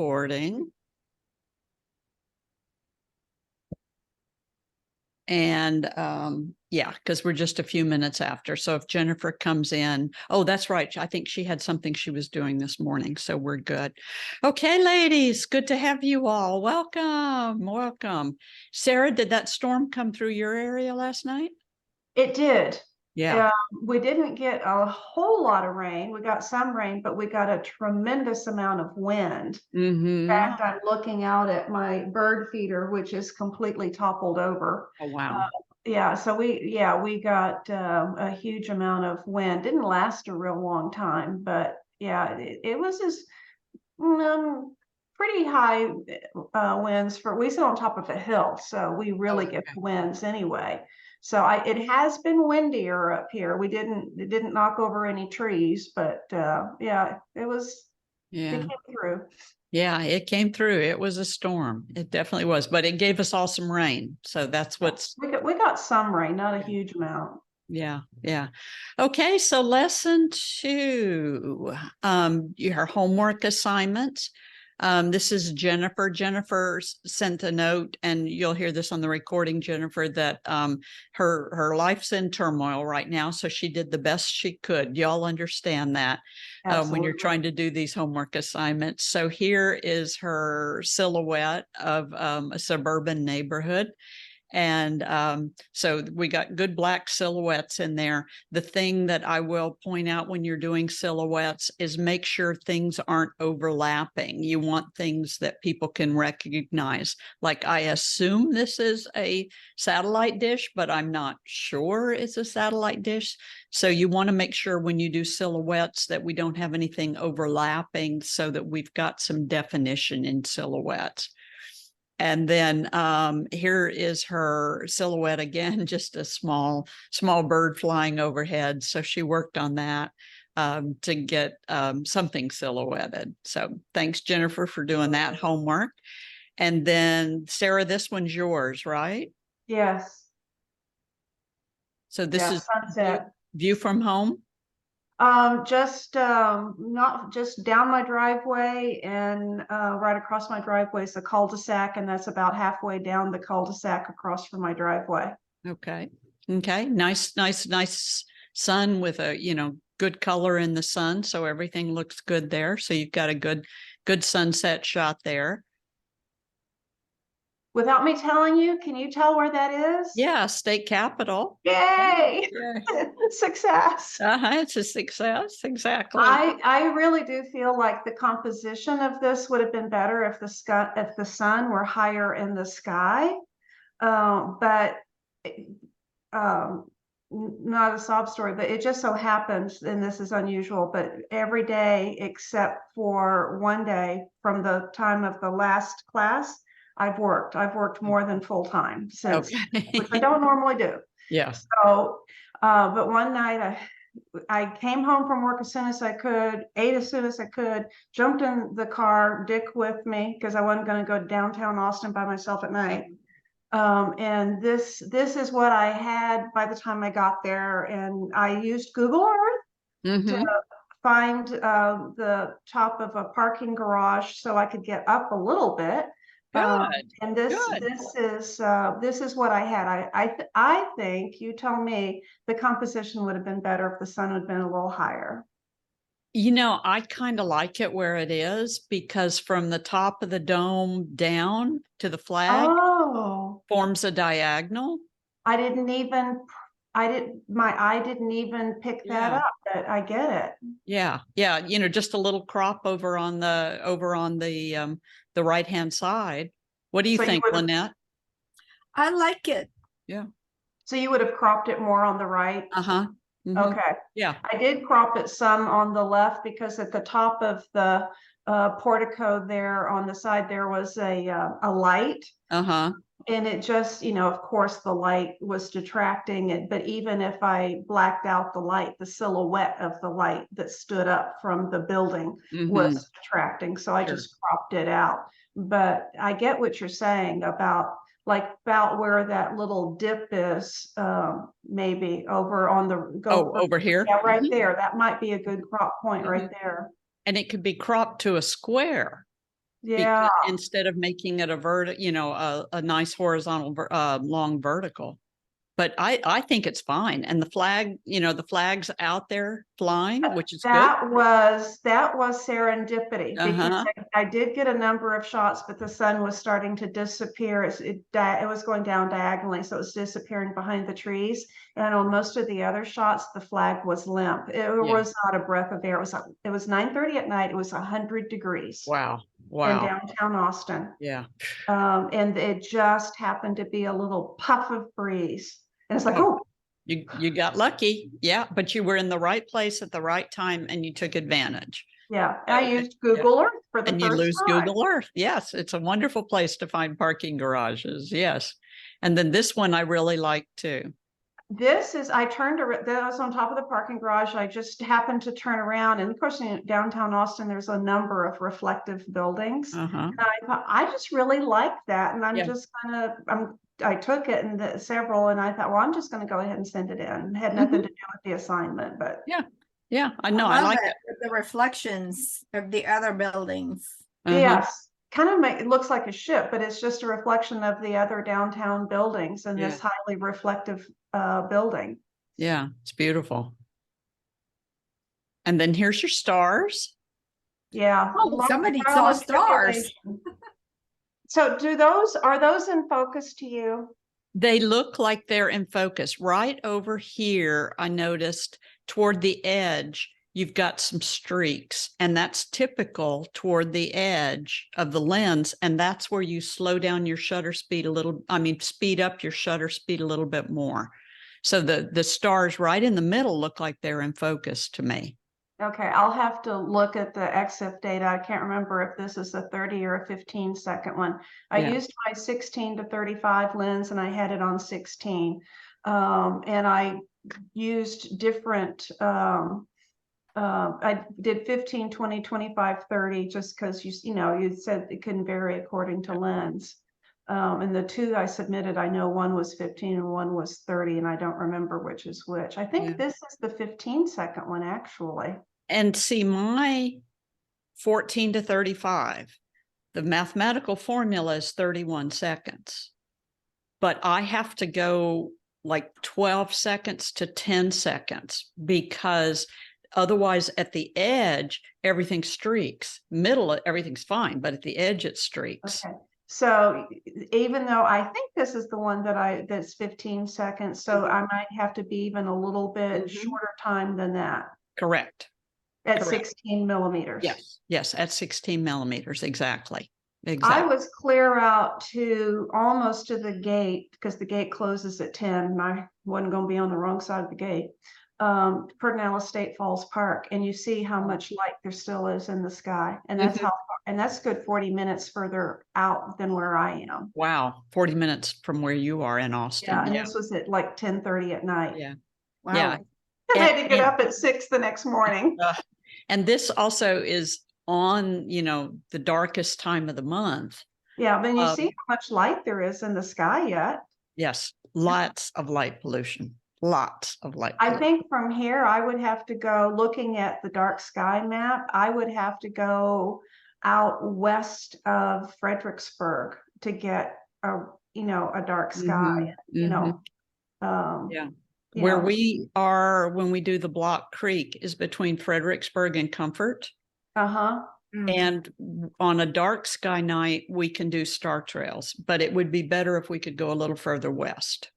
recording. And yeah, because we're just a few minutes after. So if Jennifer comes in, oh, that's right. I think she had something she was doing this morning. So we're good. Okay, ladies, good to have you all. Welcome, welcome. Sarah, did that storm come through your area last night? It did. Yeah. We didn't get a whole lot of rain. We got some rain, but we got a tremendous amount of wind. In Mm-hmm. fact, I'm looking out at my bird feeder, which is completely toppled over. Oh, wow. Yeah, so we got a huge amount of wind. Didn't last a real long time, but yeah, it was just pretty high winds for. We sit on top of a hill, so we really get the winds anyway. So it has been windier up here. It didn't knock over any trees, but yeah, it Yeah. came through. Yeah, it came through. It was a storm. It definitely was, but it gave us all some rain. So that's what's, We got some rain, not a huge amount. yeah, yeah. Okay, so lesson 2, your homework assignments. This is Jennifer. Jennifer sent a note, and you'll hear this on the recording, Jennifer, that her life's in turmoil right now. So she did the best she could. Y'all understand that when you're trying to do these homework assignments. So here is her silhouette of a suburban neighborhood. And so we got good black silhouettes in there. The thing that I will point out when you're doing silhouettes is make sure things aren't overlapping. You want things that people can recognize. Like, I assume this is a satellite dish, but I'm not sure it's a satellite dish. So you want to make sure when you do silhouettes that we don't have anything overlapping, so that we've got some definition in silhouettes. And then here is her silhouette again, just a small bird flying overhead. So she worked on that to get something silhouetted. So thanks, Jennifer, for doing that homework. And then Sarah, this one's yours, right? Yes. So this is sunset. View from home. Just not just down my driveway and right across my driveway is a cul-de-sac, and that's about halfway down the cul-de-sac across from my driveway. Okay. Okay. Nice sun with a, good color in the sun. So everything looks good there. So you've got a good sunset shot there. Without me telling you, can you tell where that is? Yeah, state capitol. Yay! Yeah. Success. It's a success. Exactly. I really do feel like the composition of this would have been better if the sun were higher in the sky. But not a sob story, but it just so happens, and this is unusual, but every day except for one day from the time of the last class, I've worked more than full time since, which I don't normally do. Yeah. So, but one night I came home from work as soon as I could, ate as soon as I could, jumped in the car, Dick with me, because I wasn't going to go downtown Austin by myself at night. And this is what I had by the time I got there, and I used Google Earth to find the top of a parking garage so I could get up a little bit. And this is what I had. I think, you tell me, the composition would have been better if the sun had been a little higher. I kind of like it where it is, because from the top of the dome down to the flag forms a diagonal. My eye didn't even pick that up, but I get it. Yeah. Just a little crop over on the right-hand side. What do you think, Lynette? I like it. Yeah. So you would have cropped it more on the right? Okay. Yeah. I did crop it some on the left, because at the top of the portico there on the side, there was a light. And it just, of course, the light was detracting it. But even if I blacked out the light, the silhouette of the light that stood up from the building was detracting. So I just cropped it out. But I get what you're saying about where that little dip is, maybe over on the over here. Yeah, right there. That might be a good crop point right there. And it could be cropped to a square. Yeah, Instead of making it a nice horizontal, long vertical. But I think it's fine. And the flag, the flag's out there flying, which is good. that was serendipity because Uh-huh. I did get a number of shots, but the sun was starting to disappear. It was going down diagonally, so it was disappearing behind the trees. And on most of the other shots, the flag was limp. It was not a breath of air. It was 9:30 at night. It was 100 degrees Wow. in Wow. downtown Austin. Yeah. And it just happened to be a little puff of breeze. And it's like, Oh. oh, You got lucky. Yeah. But you were in the right place at the right time and you took advantage. yeah. And I used Yeah. Google Earth for the And you first lose time. Google Earth. Yes. It's a wonderful place to find parking garages. Yes. And then this one I really like too. That was on top of the parking garage. I just happened to turn around, and of course, in downtown Austin, there's a number of reflective buildings. Uh-huh. And I thought, I just really like that. And Yeah. I took it and several, and I thought, well, I'm just going to go ahead and send it in. It had nothing to do with the assignment, but Yeah. I know. I love like it it. with the reflections of the other buildings. Uh-huh. yes, it looks like a ship, but it's just a reflection of the other downtown buildings and this highly reflective building. Yeah. It's beautiful. And then here's your stars. Yeah. Oh, somebody saw stars. So are those in focus to you? They look like they're in focus. Right over here, I noticed toward the edge, you've got some streaks, and that's typical toward the edge of the lens. And that's where you slow down your shutter speed speed up your shutter speed a little bit more. So the stars right in the middle look like they're in focus to me. Okay, I'll have to look at the EXIF data. I can't remember if this is a 30 or a 15-second one. I used my 16 to 35 lens and I had it on 16. And I used different, I did 15, 20, 25, 30, just because you said it can vary according to lens. And the two I submitted, I know one was 15 and one was 30, and I don't remember which is which. I think this is the 15-second one, actually. And see, my 14 to 35, the mathematical formula is 31 seconds. But I have to go like 12 seconds to 10 seconds because otherwise at the edge, everything streaks. Middle, everything's fine, but at the edge, it streaks. Okay. So even though I think this is the one that's 15 seconds, so I might have to be even a little bit shorter time than that. Correct. At 16 millimeters. Yes, at 16 millimeters, exactly. I was clear out to almost to the gate because the gate closes at 10. And I wasn't going to be on the wrong side of the gate. Pedernales State Falls Park, and you see how much light there still is in the sky, and that's that's good 40 minutes further out than where I am. Wow, 40 minutes from where you are in Austin. Yeah, and this was at like 10:30 at night. Yeah, wow. Yeah. I had to get up at 6 the next morning. And this also is on, the darkest time of the month. Yeah, but you see how much light there is in the sky yet. Yes, lots of light pollution. Lots of light pollution. I think from here, I would have to go, looking at the dark sky map, I would have to go out west of Fredericksburg to get a dark sky, Where we are when we do the Block Creek is between Fredericksburg and Comfort. And on a dark sky night, we can do star trails, but it would be better if we could go a little further west.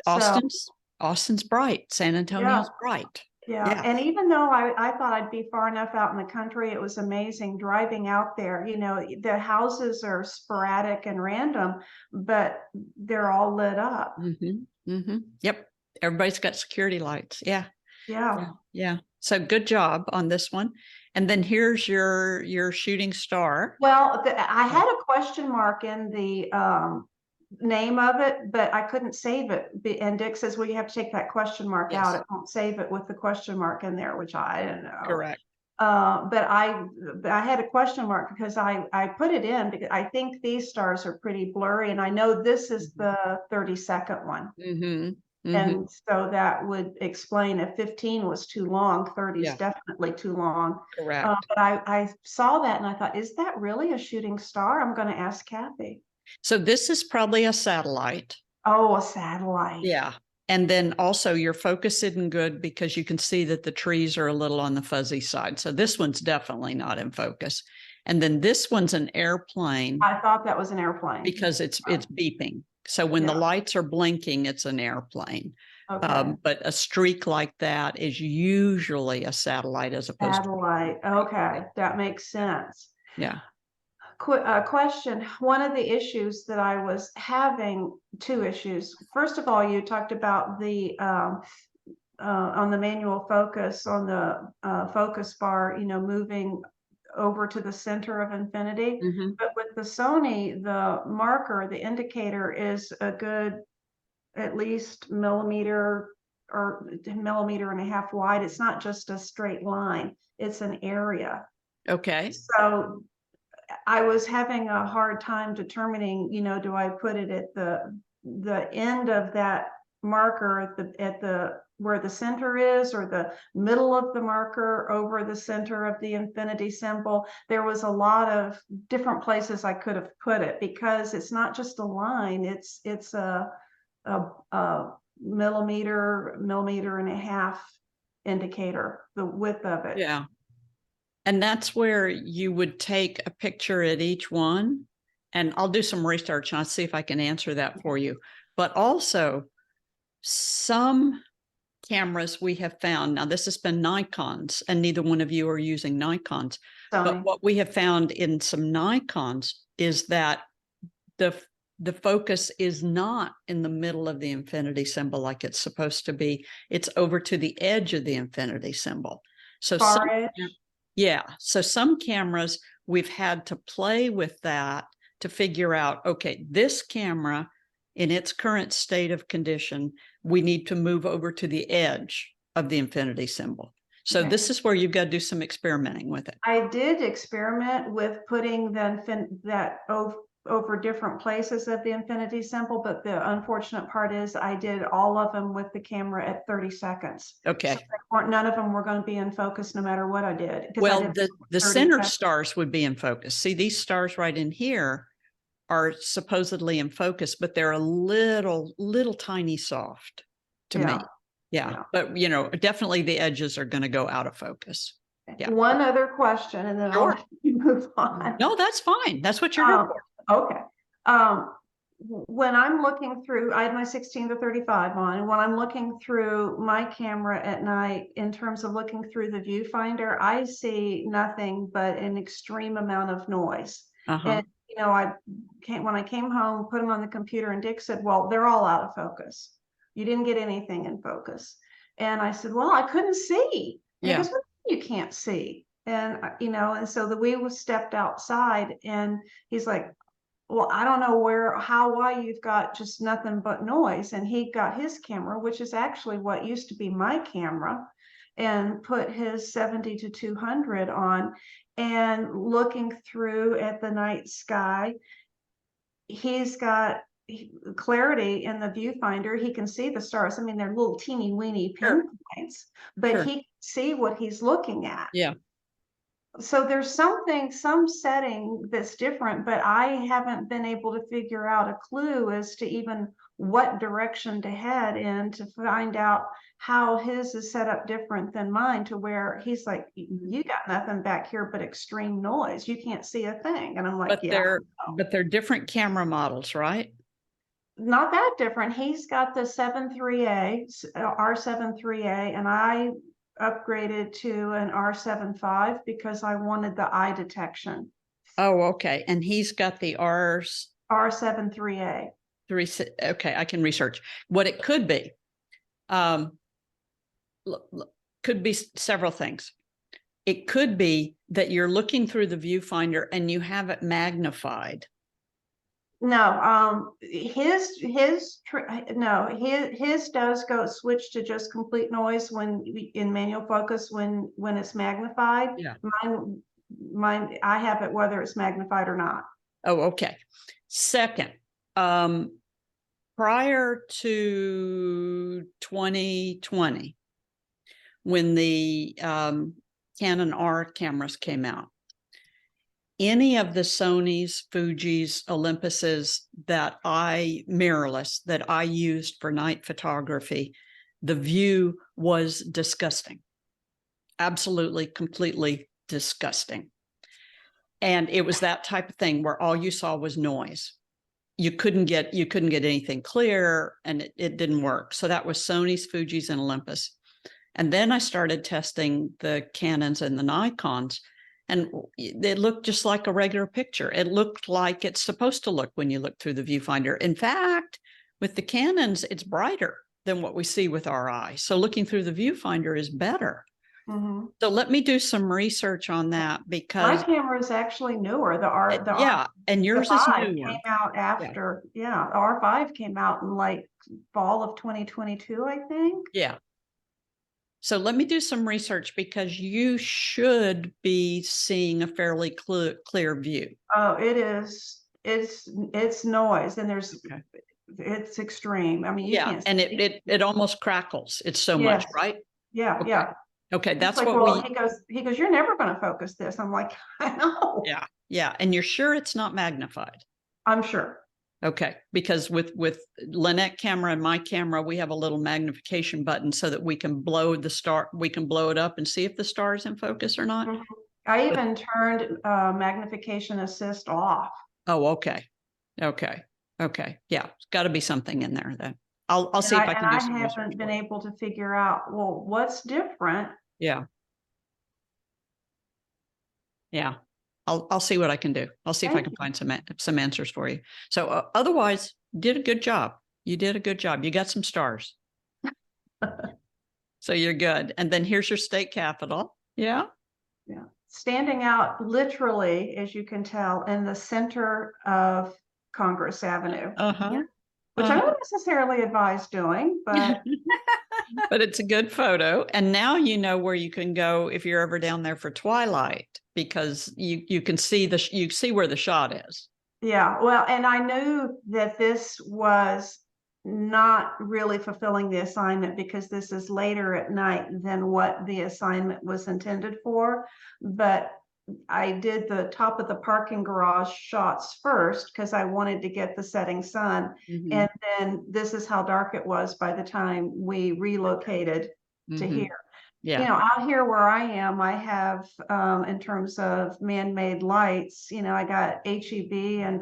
Austin's bright. San Antonio's bright. Yeah. And even though I thought I'd be far enough out in the country, it was amazing driving out there. The houses are sporadic and random, but they're all lit up. Yep. Everybody's got security lights. Yeah. So good job on this one. And then here's your shooting star. Well, I had a question mark in the name of it, but I couldn't save it. And Dick says, well, you have to take that question mark out. It won't save it with the question mark in there, which I didn't know. Correct. But I had a question mark because I put it in because I think these stars are pretty blurry, and I know this is the 30-second one. Mhm. And so that would explain if 15 was too long, 30 is Yeah. definitely too long. Correct. But I saw that and I thought, is that really a shooting star? I'm going to ask Kathy. So this is probably a satellite. Oh, a satellite. Yeah. And then also your focus isn't good because you can see that the trees are a little on the fuzzy side. So this one's definitely not in focus. And then this one's an airplane I thought that was an airplane. because it's beeping. So when the Yeah. lights are blinking, it's an airplane. Okay. But a streak like that is usually a satellite as opposed to, Satellite. Okay. That makes sense. yeah. Question. One of the issues that I was having, two issues. First of all, you talked about the on the manual focus on the focus bar, moving over to the center of infinity. Mhm. But with the Sony, the marker, the indicator is a good at least millimeter or millimeter and a half wide. It's not just a straight line, it's an area. Okay. So I was having a hard time determining, do I put it at the end of that marker at the where the center is, or the middle of the marker over the center of the infinity symbol. There was a lot of different places I could have put it, because it's not just a line, it's a millimeter and a half indicator, the width of it. Yeah. And that's where you would take a picture at each one. And I'll do some research and I'll see if I can answer that for you. But also, some cameras we have found, now this has been Nikons, and neither one of you are using Nikons, but Sony. what we have found in some Nikons is that the focus is not in the middle of the infinity symbol like it's supposed to be. It's over to the edge of the infinity symbol. So Far edge. yeah. So some cameras, we've had to play with that to figure out, okay, this camera in its current state of condition, we need to move over to the edge of the infinity symbol. So Okay. this is where you've got to do some experimenting with it. I did experiment with putting that over different places of the infinity symbol, but the unfortunate part is I did all of them with the camera at 30 seconds. Okay. So none of them were going to be in focus no matter what I did. Well, the 30 center seconds. stars would be in focus. See, these stars right in here are supposedly in focus, but they're a little tiny soft to me. Yeah. But, definitely the edges are going to go out of focus. Yeah. One other question, and then I'll let you move on. No, that's fine. That's what you're here for. Okay. When I'm looking through, I had my 16 to 35 on, and when I'm looking through my camera at night, in terms of looking through the viewfinder, I see nothing but an extreme amount of noise. Uh-huh. And when I came home, put them on the computer, and Dick said, well, they're all out of focus. You didn't get anything in focus. And I said, well, I couldn't see. And he goes, what do you can't see? And, and so we stepped outside, and he's like, well, I don't know why you've got just nothing but noise. And he got his camera, which is actually what used to be my camera, and put his 70 to 200 on, and looking through at the night sky, he's got clarity in the viewfinder. He can see the stars. I mean, they're little teeny weeny pinpoints, but he can see what he's looking at. Yeah. So there's some setting that's different, but I haven't been able to figure out a clue as to even what direction to head in to find out how his is set up different than mine, to where he's like, you got nothing back here but extreme noise. You can't see a thing. And I'm like, but they're different camera models, right? Not that different. He's got the 7.3A, R7.3A, and I upgraded to an R7.5 because I wanted the eye detection. Oh, okay. And he's got the R7.3A. Okay, I can research what it could be. Could be several things. It could be that you're looking through the viewfinder and you have it magnified. No, his does go switch to just complete noise when in manual focus when it's magnified. Yeah. Mine, I have it whether it's magnified or not. Oh, okay. Second, prior to 2020, when the Canon R cameras came out, any of the Sonys, Fujis, Olympuses mirrorless that I used for night photography, the view was disgusting. Absolutely, completely disgusting. And it was that type of thing where all you saw was noise. You couldn't get anything clear, and it didn't work. So that was Sony's, Fuji's, and Olympus. And then I started testing the Canons and the Nikons, and it looked just like a regular picture. It looked like it's supposed to look when you look through the viewfinder. In fact, with the Canons, it's brighter than what we see with our eyes. So looking through the viewfinder is better. Mhm. So let me do some research on that, My because camera is actually newer. The R, the yeah, and yours is R5 newer. came out after, the R5 came out in like fall of 2022, I think. Yeah. So let me do some research, because you should be seeing a fairly clear view. Oh, it is. It's noise, and Okay. it's extreme. I mean, you Yeah, can't and see. it almost crackles. It's so much, Yes. right? Yeah, Okay. yeah. Okay, It's that's like, what well, we. he goes, you're never going to focus this. I'm like, I know. Yeah, yeah, and you're sure it's not magnified? I'm sure. Okay, because with Lynette camera and my camera, we have a little magnification button so that we can blow it up and see if the star is in focus or not. Mhm. I even turned magnification assist off. Oh, okay. Okay. Okay. Yeah. It's got to be something in there then. I'll see if I can do some research haven't been for you. able to figure out, well, what's different? Yeah. Yeah. I'll see what I can do. I'll see if I Thank can you. find some answers for you. So otherwise, you did a good job. You did a good job. You got some stars. So you're good. And then here's your state capitol. Yeah. Yeah. Standing out literally, as you can tell, in the center of Congress Avenue, Uh-huh. which I don't necessarily advise doing, but But it's a good photo. And now you know where you can go if you're ever down there for twilight, because you can see you see where the shot is. yeah, well, and I knew that this was not really fulfilling the assignment because this is later at night than what the assignment was intended for. But I did the top of the parking garage shots first because I wanted to get the setting sun. Mhm. And then this is how dark it was by the time we relocated to Mhm. here. Yeah. You know, out here where I am, I have, in terms of man-made lights, you know, I got HEB and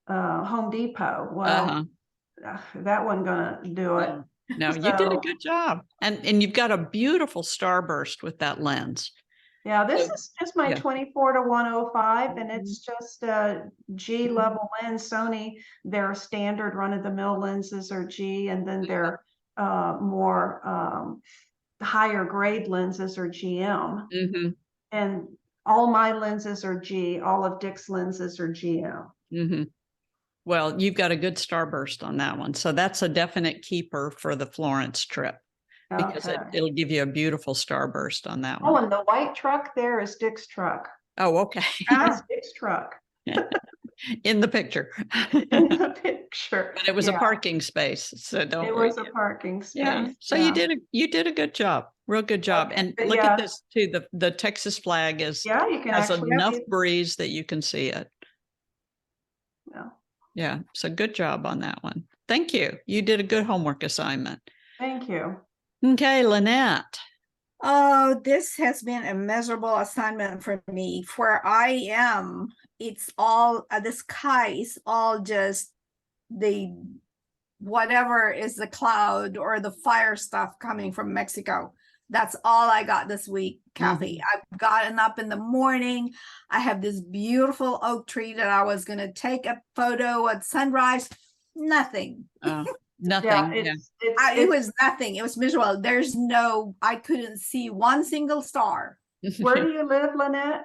Home Depot. Well, that wasn't gonna do it. No, you did a So, good job. And you've got a beautiful starburst with that lens. yeah, this So- is just my yeah. 24-105, and it's just a G Mhm. level lens. Sony, their standard run-of-the-mill lenses are G, and then their more higher grade lenses are GM. Mhm. And all my lenses are G, all of Dick's lenses are GM. Mhm. Well, you've got a good starburst on that one. So that's a definite keeper for the Florence trip, because Okay. it'll give you a beautiful starburst on that Oh, one. and the white truck there is Dick's truck. Oh, okay. That's Dick's truck In the picture. in the picture. But it was a Yeah, parking space, so don't it worry. was a parking Yeah. space. So Yeah. you did a good job. Real good job. Okay, And but look yeah. at this too. The Texas flag Yeah, you can has actually enough see. breeze that you can see it. Yeah. Yeah. So good job on that one. Thank you. You did a good homework assignment. Thank you. Okay, Lynette. Oh, this has been a miserable assignment for me. Where I am, it's all the sky is all just the whatever is the cloud or the fire stuff coming from Mexico. That's all I got this week, Kathy. I've gotten up in the morning. I have this beautiful oak tree that I was going to take a photo at sunrise. Nothing. Nothing. Yeah, Yeah. It was nothing. It was miserable. I couldn't see one single star. Where do you live, Lynette?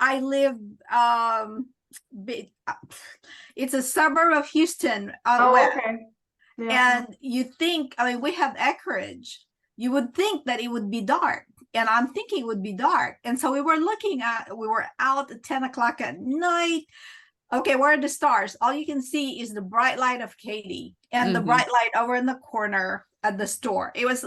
I live, it's a suburb of Houston. West. Okay. Yeah. And you think, I mean, we have acreage. You would think that it would be dark. And I'm thinking it would be dark. And so we were out at 10 o'clock at night. Okay, where are the stars? All you can see is the bright light of Katie and the Mhm. bright light over in the corner at the store. It was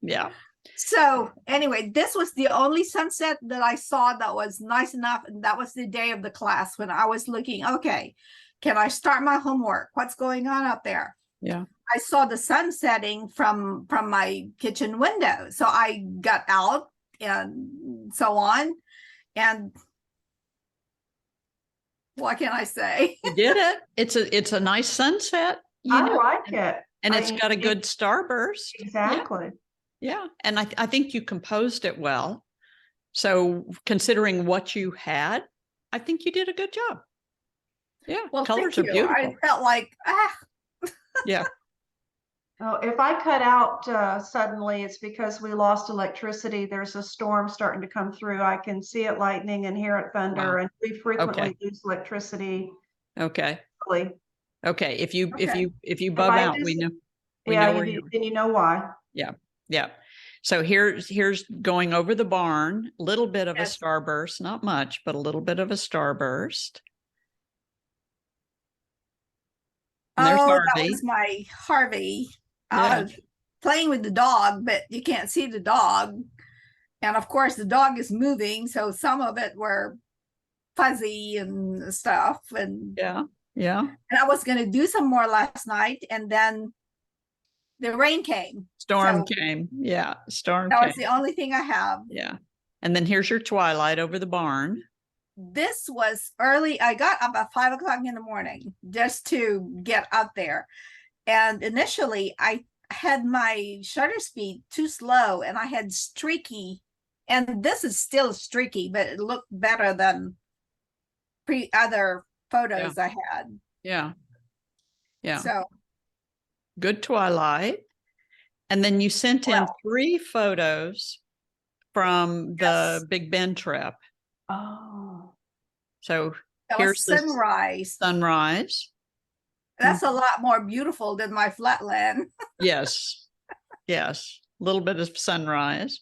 Yeah. So anyway, this was the only sunset that I saw that was nice enough. And that was the day of the class when I was looking, okay, can I start my homework? What's going on out there? Yeah. I saw the sun setting from my kitchen window. So I got out and so on. And what can I say? You did it. It's a nice sunset, you I know, like it. and I it's mean, got a it- good starburst. Exactly. Yeah. And I think you composed it well. So considering what you had, I think you did a good job. Yeah. Well, Colors thank are you. beautiful. I felt like, Yeah. Oh, if I cut out suddenly, it's because we lost electricity. There's a storm starting to come through. I can see it lightning and hear it thunder, Wow. and we frequently Okay. lose electricity. Okay. Really. Okay. If you Okay. bub I out, we just- know Yeah, where you you do, and you know why. Yeah. Yeah. So here's going over the barn, a little bit of a Yes. starburst, not much, but a little bit of a starburst. And there's oh, that Harvey. was my Harvey. Yeah. Playing with the dog, but you can't see the dog. And of course, the dog is moving, so some of it were fuzzy and stuff. And Yeah. Yeah. I was going to do some more last night, and then the rain came. Storm So came. Yeah. Storm that came. was the only thing I have. Yeah. And then here's your twilight over the barn. This was early. I got up at 5 o'clock in the morning just to get out there. And initially, I had my shutter speed too slow and I had streaky. And this is still streaky, but it looked better than other photos I had. Yeah. Yeah. So Good twilight. And then you sent in Well. 3 photos from the Yes. Big Bend trip. Oh, So that here's was the sunrise. sunrise. That's a lot more beautiful than my flatland. Yes. Yes. A little bit of sunrise.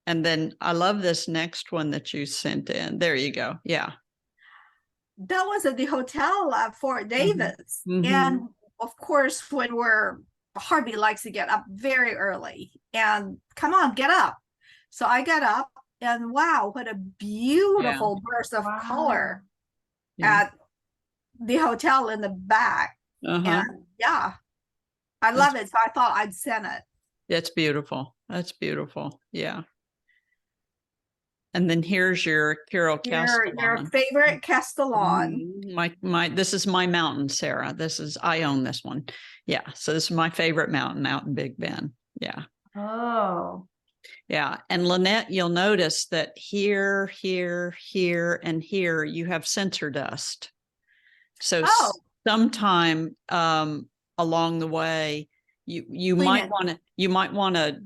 And then I love this next one that you sent in. There you go. Yeah. That was at the hotel at Fort Davis. Mhm. And of course, when Harvey likes to get up very early and come on, get up. So I got up and wow, what a beautiful burst of Wow. color Yeah. at the hotel in the back. Uh-huh. And yeah, I love it. So I thought I'd send it. That's beautiful. That's beautiful. Yeah. And then here's your Carol Your Castellan. favorite Castellan. This is my mountain, Sarah. I own this one. Yeah. So this is my favorite mountain out in Big Bend. Yeah. oh, Yeah. And Lynette, you'll notice that here, and here you have sensor dust. So Oh. sometime along the way, you Clean might it. want to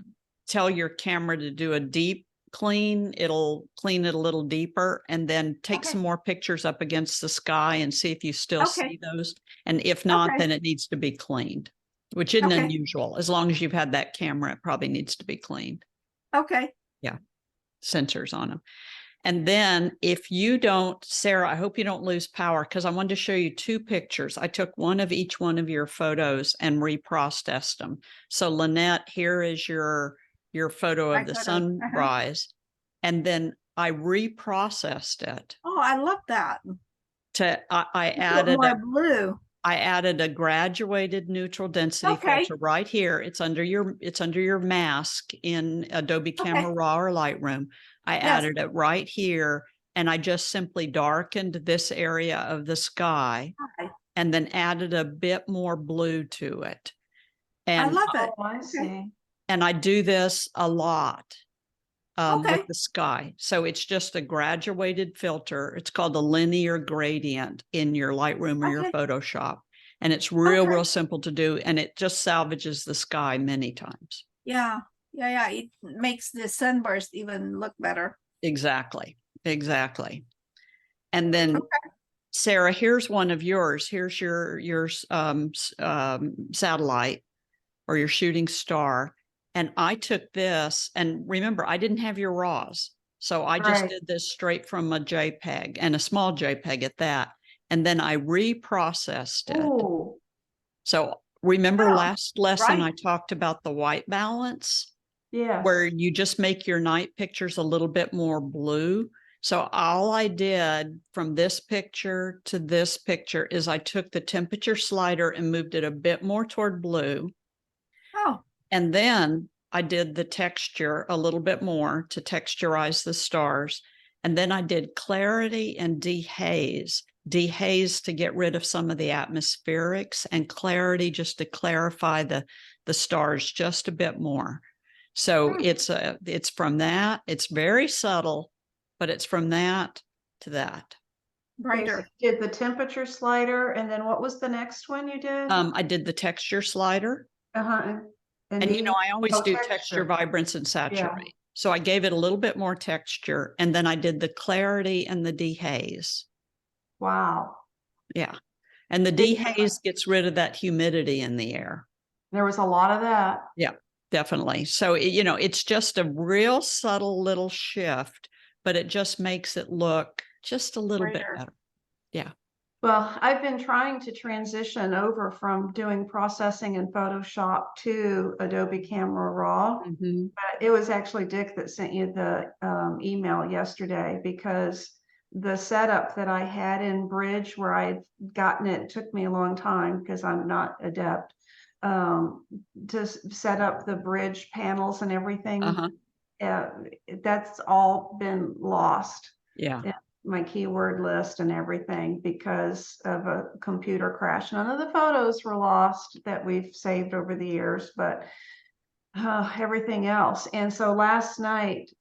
tell your camera to do a deep clean. It'll clean it a little deeper, and then take Okay. some more pictures up against the sky and see if you still Okay. see those. And if not, Okay. then it needs to be cleaned, which isn't Okay. unusual. As long as you've had that camera, it probably needs to be cleaned. Okay. Sensors on them. And then if you don't, Sarah, I hope you don't lose power, because I wanted to show you 2 pictures. I took one of each one of your photos and reprocessed them. So Lynette, here is your photo My of the photo. sunrise. And then I reprocessed it Oh, I love that. I Put added more blue. a graduated neutral density Okay. filter right here. It's under your mask in Adobe Camera Raw or Lightroom. I added it right here, and I just simply darkened this area of the sky Okay. and then added a bit more blue to it. I And love it. oh, I see. and I do this a lot Okay. with the sky. So it's just a graduated filter. It's called a linear gradient in your Lightroom or your Okay. Photoshop. And it's real Okay. simple to do. And it just salvages the sky many times. Yeah. Yeah. It makes the sunburst even look better. Exactly. Exactly. And then Okay. Sarah, here's one of yours. Here's your satellite or your shooting star. And I took this, and remember, I didn't have your RAWs. So I just Right. did this straight from a JPEG, and a small JPEG at that. And then I reprocessed it. Ooh, So remember Oh, last lesson I right. talked about the white balance, where yes. you just make your night pictures a little bit more blue. So all I did from this picture to this picture is I took the temperature slider and moved it a bit more toward blue. Oh, And then I did the texture a little bit more to texturize the stars. And then I did clarity and dehaze. Dehaze to get rid of some of the atmospherics, and clarity just to clarify the stars just a bit more. So it's from that. It's very subtle, but it's from that to that. Okay, so brighter. you did the temperature slider, and then what was the next one you did? I did the texture slider. Uh-huh. And I always Oh, do texture, vibrance, and Yeah. saturate. So I gave it a little bit more texture, and then I did the clarity and the dehaze. Wow. Yeah. And the Big dehaze gets rid of that humidity in the air. There was a lot of that. Yeah, definitely. So, it's just a real subtle little shift, but it just makes it look just a little bit Brighter. better. Yeah. Well, I've been trying to transition over from doing processing in Photoshop to Adobe Camera Raw. Mhm. It was actually Dick that sent you the email yesterday, because the setup that I had in Bridge, where I had gotten it, took me a long time because I'm not adept, to set up the Bridge panels and everything. Uh-huh. That's all been lost. Yeah. My keyword list and everything because of a computer crash. None of the photos were lost that we've saved over the years, but everything else. And so last night,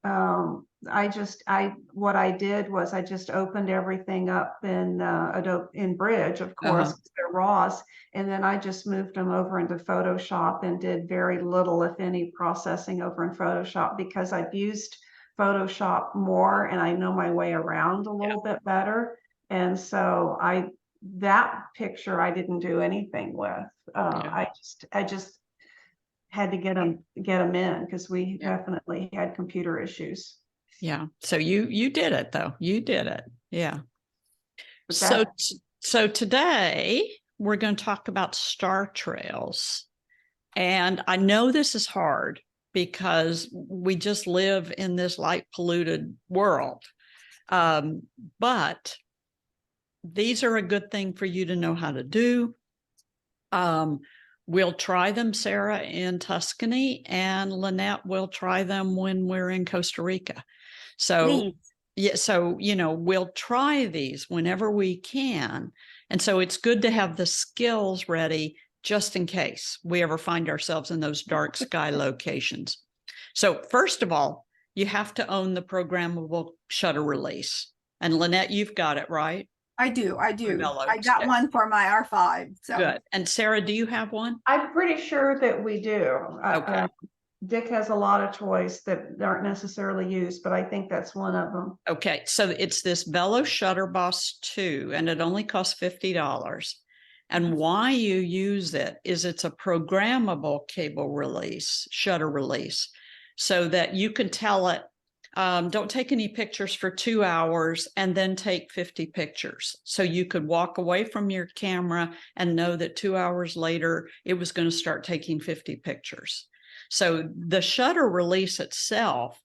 what I did was I just opened everything up in Adobe, in Bridge, of course, Uh-huh. they're raws, and then I just moved them over into Photoshop and did very little, if any, processing over in Photoshop, because I've used Photoshop more and I know my way around a little bit better. And so that picture I didn't do anything with. Yeah. I just had to get them in because we Yeah. definitely had computer issues. Yeah. So you did it though. You did it. Yeah. But So that, so today we're going to talk about star trails. And I know this is hard because we just live in this light polluted world. But these are a good thing for you to know how to do. We'll try them, Sarah, in Tuscany, and Lynette will try them when we're in Costa Rica. So, Please. yeah, so, we'll try these whenever we can. And so it's good to have the skills ready just in case we ever find ourselves in those dark sky locations. So first of all, you have to own the programmable shutter release. And Lynette, you've got it, right? I do. I Mellow. got one for my R5. So Good. And Sarah, do you have one? I'm pretty sure that we do. Okay. Dick has a lot of toys that aren't necessarily used, but I think that's one of them. Okay. So it's this Velo Shutter Boss 2, and it only costs $50. And why you use it is it's a programmable cable release, shutter release, so that you can tell it, don't take any pictures for 2 hours and then take 50 pictures. So you could walk away from your camera and know that 2 hours later, it was going to start taking 50 pictures. So the shutter release itself,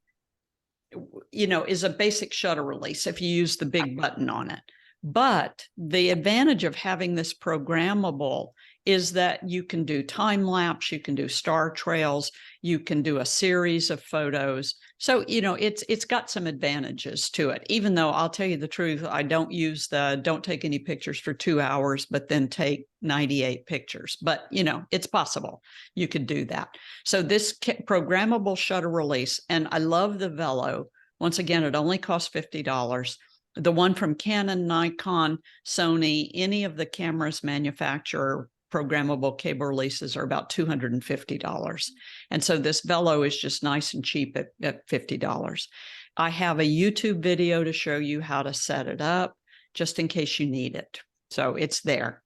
is a basic shutter release if you use the big button on it. But the advantage of having this programmable is that you can do time lapse, you can do star trails, you can do a series of photos. So, it's got some advantages to it, even though I'll tell you the truth, I don't take any pictures for 2 hours, but then take 98 pictures. But, it's possible you could do that. So this programmable shutter release, and I love the Velo. Once again, it only costs $50. The one from Canon, Nikon, Sony, any of the cameras manufacturer programmable cable releases are about $250. And so this Velo is just nice and cheap at $50. I have a YouTube video to show you how to set it up just in case you need it. So it's there.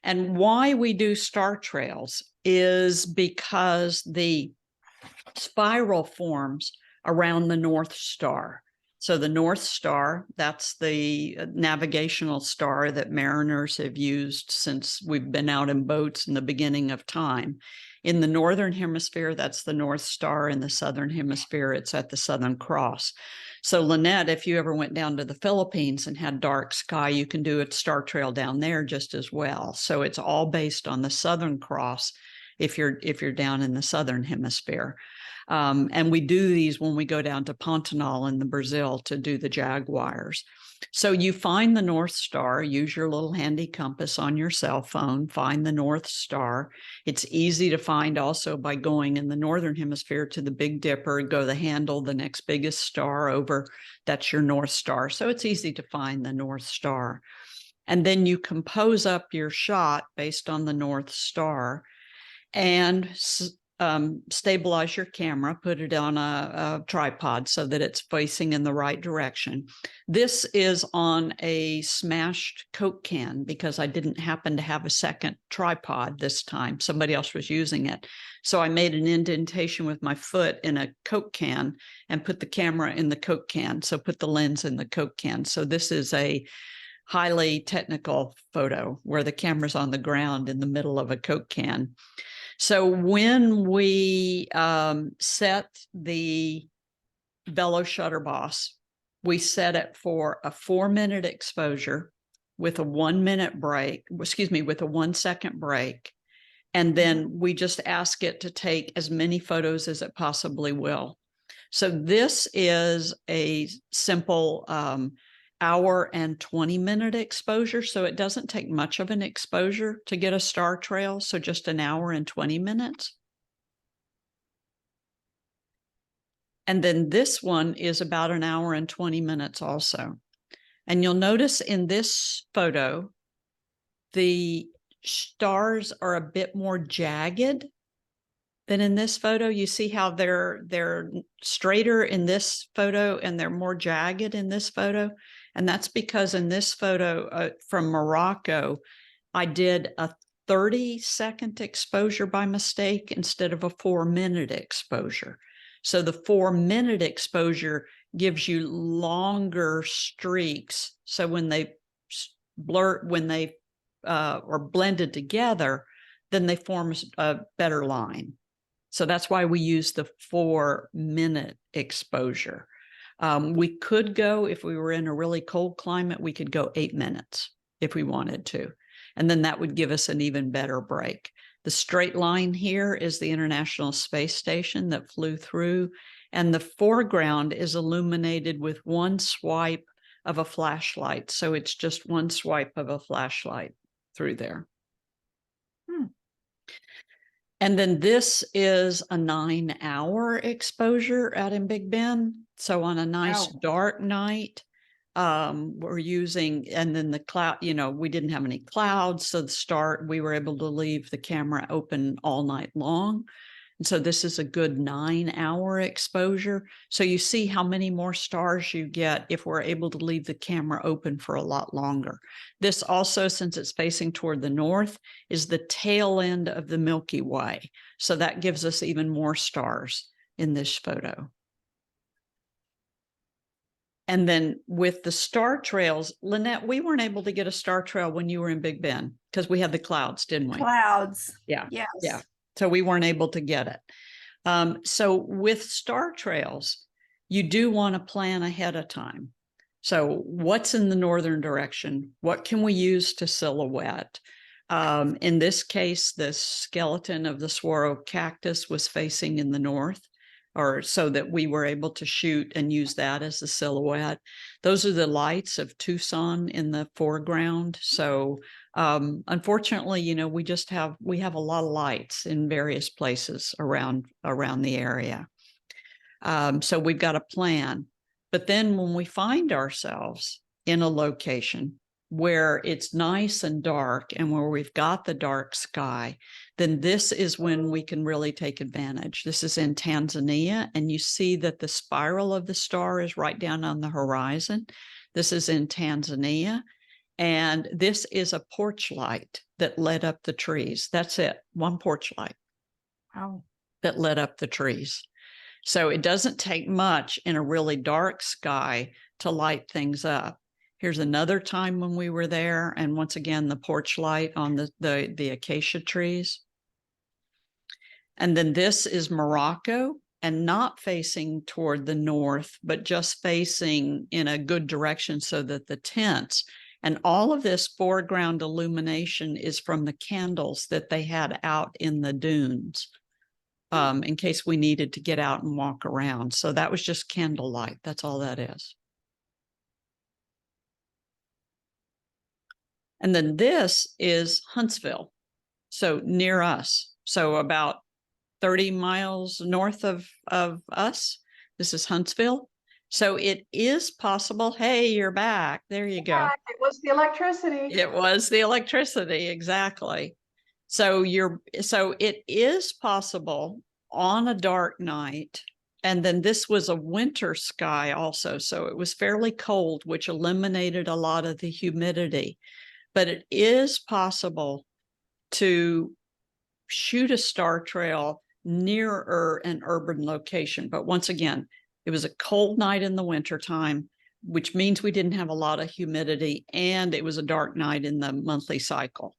And why we do star trails is because the spiral forms around the North Star. So the North Star, that's the navigational star that mariners have used since we've been out in boats in the beginning of time. In the Northern Hemisphere, that's the North Star. In the Southern Hemisphere, it's at the Southern Cross. So Lynette, if you ever went down to the Philippines and had dark sky, you can do a star trail down there just as well. So it's all based on the Southern Cross if you're down in the Southern Hemisphere. And we do these when we go down to Pantanal in the Brazil to do the jaguars. So you find the North Star, use your little handy compass on your cell phone, find the North Star. It's easy to find also by going in the Northern Hemisphere to the Big Dipper, go the handle, the next biggest star over, that's your North Star. So it's easy to find the North Star. And then you compose up your shot based on the North Star and stabilize your camera, put it on a tripod so that it's facing in the right direction. This is on a smashed Coke can because I didn't happen to have a second tripod this time. Somebody else was using it. So I made an indentation with my foot in a Coke can and put the camera in the Coke can. So put the lens in the Coke can. So this is a highly technical photo where the camera's on the ground in the middle of a Coke can. So when we set the Velo Shutter Boss, we set it for a 4-minute exposure with a 1-minute break, with a 1-second break. And then we just ask it to take as many photos as it possibly will. So this is a simple hour and 20-minute exposure. So it doesn't take much of an exposure to get a star trail. So just an hour and 20 minutes. And then this one is about an hour and 20 minutes also. And you'll notice in this photo, the stars are a bit more jagged than in this photo. You see how they're straighter in this photo and they're more jagged in this photo. And that's because in this photo from Morocco, I did a 30-second exposure by mistake instead of a 4-minute exposure. So the 4-minute exposure gives you longer streaks. So when they are blended together, then they form a better line. So that's why we use the 4-minute exposure. We could go, if we were in a really cold climate, we could go 8 minutes if we wanted to. And then that would give us an even better break. The straight line here is the International Space Station that flew through, and the foreground is illuminated with one swipe of a flashlight. So it's just one swipe of a flashlight through there. And then this is a 9-hour exposure out in Big Bend. So on a nice dark night, we're using, and then the cloud, we didn't have any clouds. So we were able to leave the camera open all night long. And so this is a good 9-hour exposure. So you see how many more stars you get if we're able to leave the camera open for a lot longer. This also, since it's facing toward the north, is the tail end of the Milky Way. So that gives us even more stars in this photo. And then with the star trails, Lynette, we weren't able to get a star trail when you were in Big Bend because we had the clouds, didn't we? Clouds. Yeah. Yes. Yeah. So we weren't able to get it. So with star trails, you do want to plan ahead of time. So what's in the northern direction? What can we use to silhouette? In this case, the skeleton of the saguaro cactus was facing in the north, or so that we were able to shoot and use that as a silhouette. Those are the lights of Tucson in the foreground. So unfortunately, we have a lot of lights in various places around the area. So we've got a plan. But then when we find ourselves in a location where it's nice and dark and where we've got the dark sky, then this is when we can really take advantage. This is in Tanzania, and you see that the spiral of the star is right down on the horizon. This is in Tanzania, and this is a porch light that lit up the trees. That's it, one porch light. Wow. That lit up the trees. So it doesn't take much in a really dark sky to light things up. Here's another time when we were there. And once again, the porch light on the acacia trees. And then this is Morocco, and not facing toward the north, but just facing in a good direction so that the tents and all of this foreground illumination is from the candles that they had out in the dunes, in case we needed to get out and walk around. So that was just candlelight. That's all that is. And then this is Huntsville, so near us. So about 30 miles north of us. This is Huntsville. So it is possible. Hey, you're back. There you go. It was the electricity. It was the electricity, exactly. So it is possible on a dark night. And then this was a winter sky also. So it was fairly cold, which eliminated a lot of the humidity. But it is possible to shoot a star trail nearer an urban location. But once again, it was a cold night in the wintertime, which means we didn't have a lot of humidity, and it was a dark night in the monthly cycle.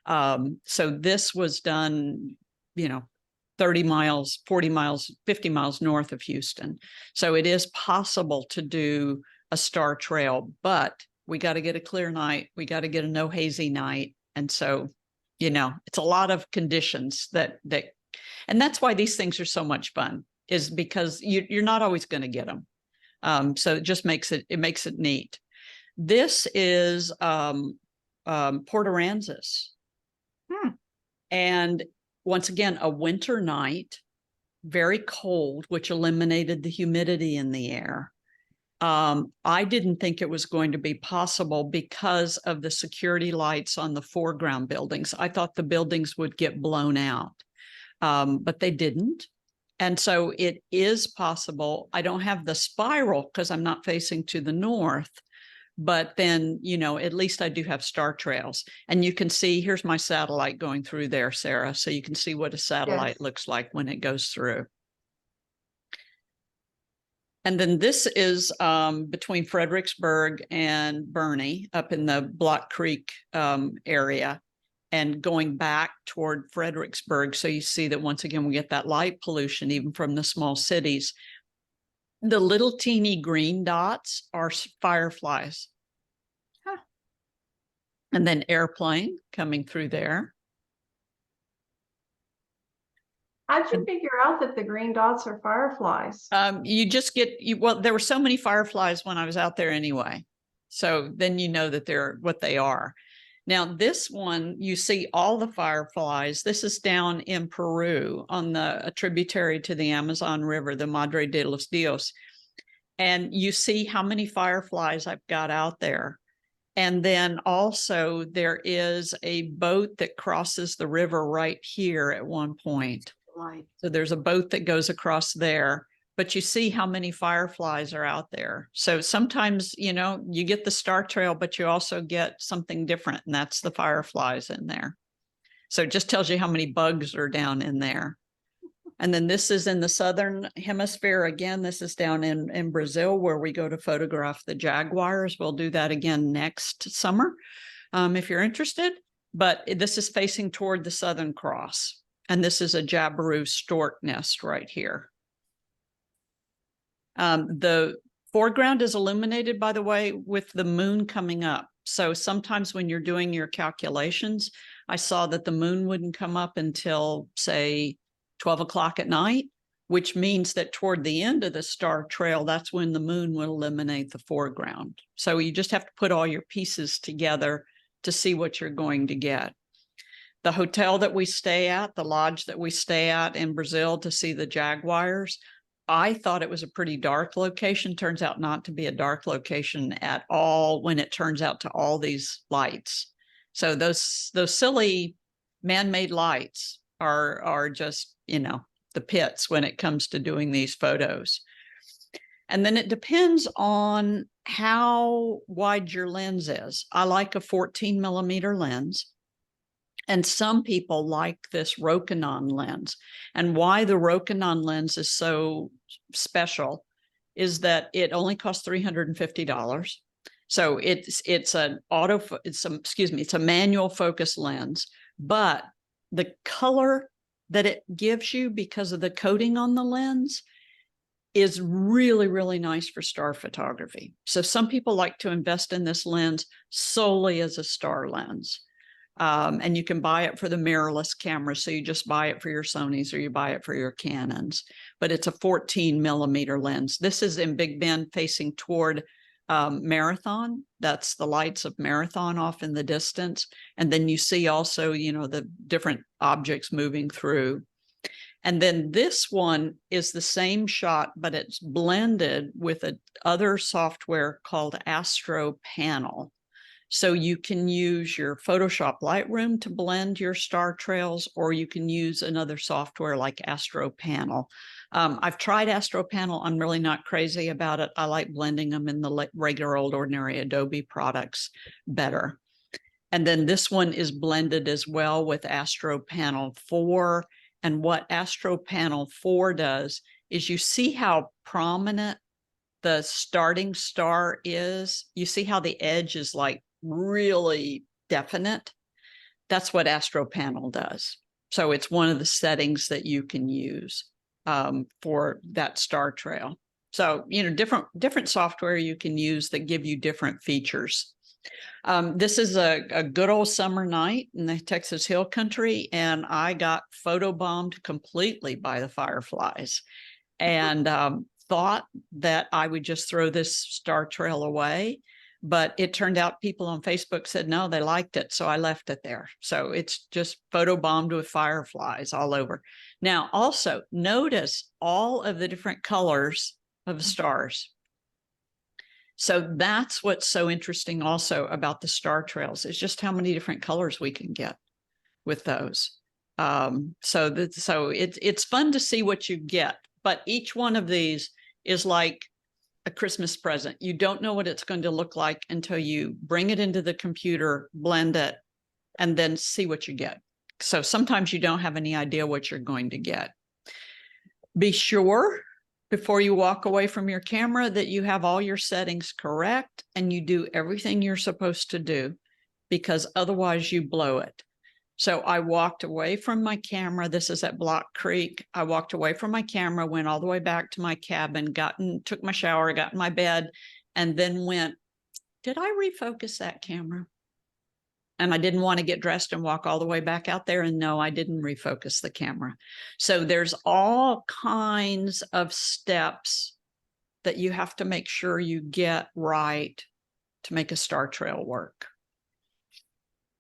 So this was done, 30 miles, 40 miles, 50 miles north of Houston. So it is possible to do a star trail, but we got to get a clear night. We got to get a no hazy night. And so, it's a lot of conditions that and that's why these things are so much fun, is because you're not always going to get them. So it just makes it neat. This is Port Aransas. And once again, a winter night, very cold, which eliminated the humidity in the air. I didn't think it was going to be possible because of the security lights on the foreground buildings. I thought the buildings would get blown out, but they didn't. And so it is possible. I don't have the spiral because I'm not facing to the north, but then, at least I do have star trails. And you can see, here's my satellite going through there, Sarah. So you can see what a satellite looks like when it goes through. And then this is between Fredericksburg and Bernie up in the Block Creek area, and going back toward Fredericksburg. So you see that once again, we get that light pollution even from the small cities. The little teeny green dots are fireflies. Huh. And then airplane coming through there. How'd you figure out that the green dots are fireflies? You just well, there were so many fireflies when I was out there anyway. So then you know that they're what they are. Now, this one, you see all the fireflies. This is down in Peru on a tributary to the Amazon River, the Madre de los Dios. And you see how many fireflies I've got out there. And then also there is a boat that crosses the river right here at one point. So there's a boat that goes across there, but you see how many fireflies are out there. So sometimes, you get the star trail, but you also get something different, and that's the fireflies in there. So it just tells you how many bugs are down in there. And then this is in the southern hemisphere. Again, this is down in Brazil, where we go to photograph the jaguars. We'll do that again next summer, if you're interested. But this is facing toward the Southern Cross. And this is a Jabiru stork nest right here. The foreground is illuminated, by the way, with the moon coming up. So sometimes when you're doing your calculations, I saw that the moon wouldn't come up until, say, 12 o'clock at night, which means that toward the end of the star trail, that's when the moon will illuminate the foreground. So you just have to put all your pieces together to see what you're going to get. The hotel that we stay at, the lodge that we stay at in Brazil to see the jaguars, I thought it was a pretty dark location. Turns out not to be a dark location at all when it turns out to all these lights. So those silly man-made lights are just, the pits when it comes to doing these photos. And then it depends on how wide your lens is. I like a 14 millimeter lens. And some people like this Rokinon lens. And why the Rokinon lens is so special is that it only costs $350. So it's an it's a manual focus lens, but the color that it gives you because of the coating on the lens is really, really nice for star photography. So some people like to invest in this lens solely as a star lens. And you can buy it for the mirrorless camera. So you just buy it for your Sonys or you buy it for your Canons, but it's a 14 millimeter lens. This is in Big Bend facing toward Marathon. That's the lights of Marathon off in the distance. And then you see also, you know, the different objects moving through. And then this one is the same shot, but it's blended with other software called Astro Panel. So you can use your Photoshop Lightroom to blend your star trails, or you can use another software like Astro Panel. I've tried Astro Panel. I'm really not crazy about it. I like blending them in the regular old ordinary Adobe products better. And then this one is blended as well with Astro Panel 4. And what Astro Panel 4 does is you see how prominent the starting star is. You see how the edge is like really definite. That's what Astro Panel does. So it's one of the settings that you can use for that star trail. So, you know, different software you can use that give you different features. This is a good old summer night in the Texas Hill Country, and I got photobombed completely by the fireflies, and thought that I would just throw this star trail away. But it turned out people on Facebook said, no, they liked it. So I left it there. So it's just photobombed with fireflies all over. Now, also notice all of the different colors of stars. So that's what's so interesting also about the star trails is just how many different colors we can get with those. So it's fun to see what you get, but each one of these is like a Christmas present. You don't know what it's going to look like until you bring it into the computer, blend it, and then see what you get. So sometimes you don't have any idea what you're going to get. Be sure before you walk away from your camera that you have all your settings correct and you do everything you're supposed to do, because otherwise you blow it. So I walked away from my camera. This is at Block Creek. I walked away from my camera, went all the way back to my cabin, took my shower, got in my bed, and then went, did I refocus that camera? And I didn't want to get dressed and walk all the way back out there. And no, I didn't refocus the camera. So there's all kinds of steps that you have to make sure you get right to make a star trail work.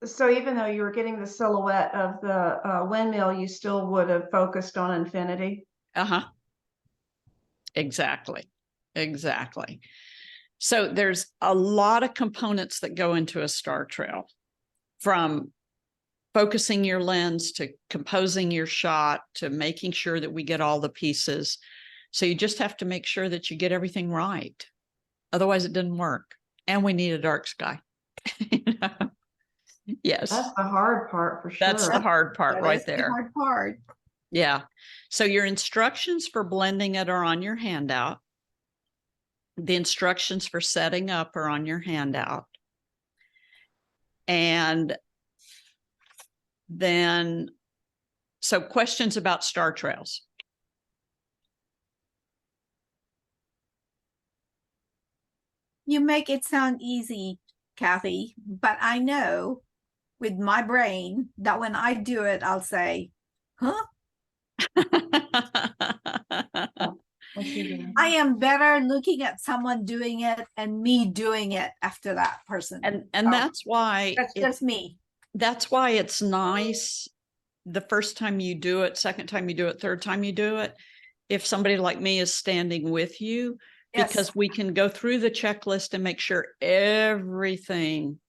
So even though you were getting the silhouette of the windmill, you still would have focused on infinity? Uh-huh. Exactly. Exactly. So there's a lot of components that go into a star trail, from focusing your lens to composing your shot to making sure that we get all the pieces. So you just have to make sure that you get everything right. Otherwise it didn't work. And we need a dark sky. You know? Yes. That's the hard part for sure. That's the hard part right there. The hard part. Yeah. So your instructions for blending it are on your handout. The instructions for setting up are on your handout. And then, so questions about star trails. You make it sound easy, Kathy, but I know with my brain that when I do it, I'll say, huh? I am better looking at someone doing it and me doing it after that person. And that's why That's just me. That's why it's nice the first time you do it, second time you do it, third time you do it, if somebody like me is standing with you, Yes. because we can go through the checklist and make sure everything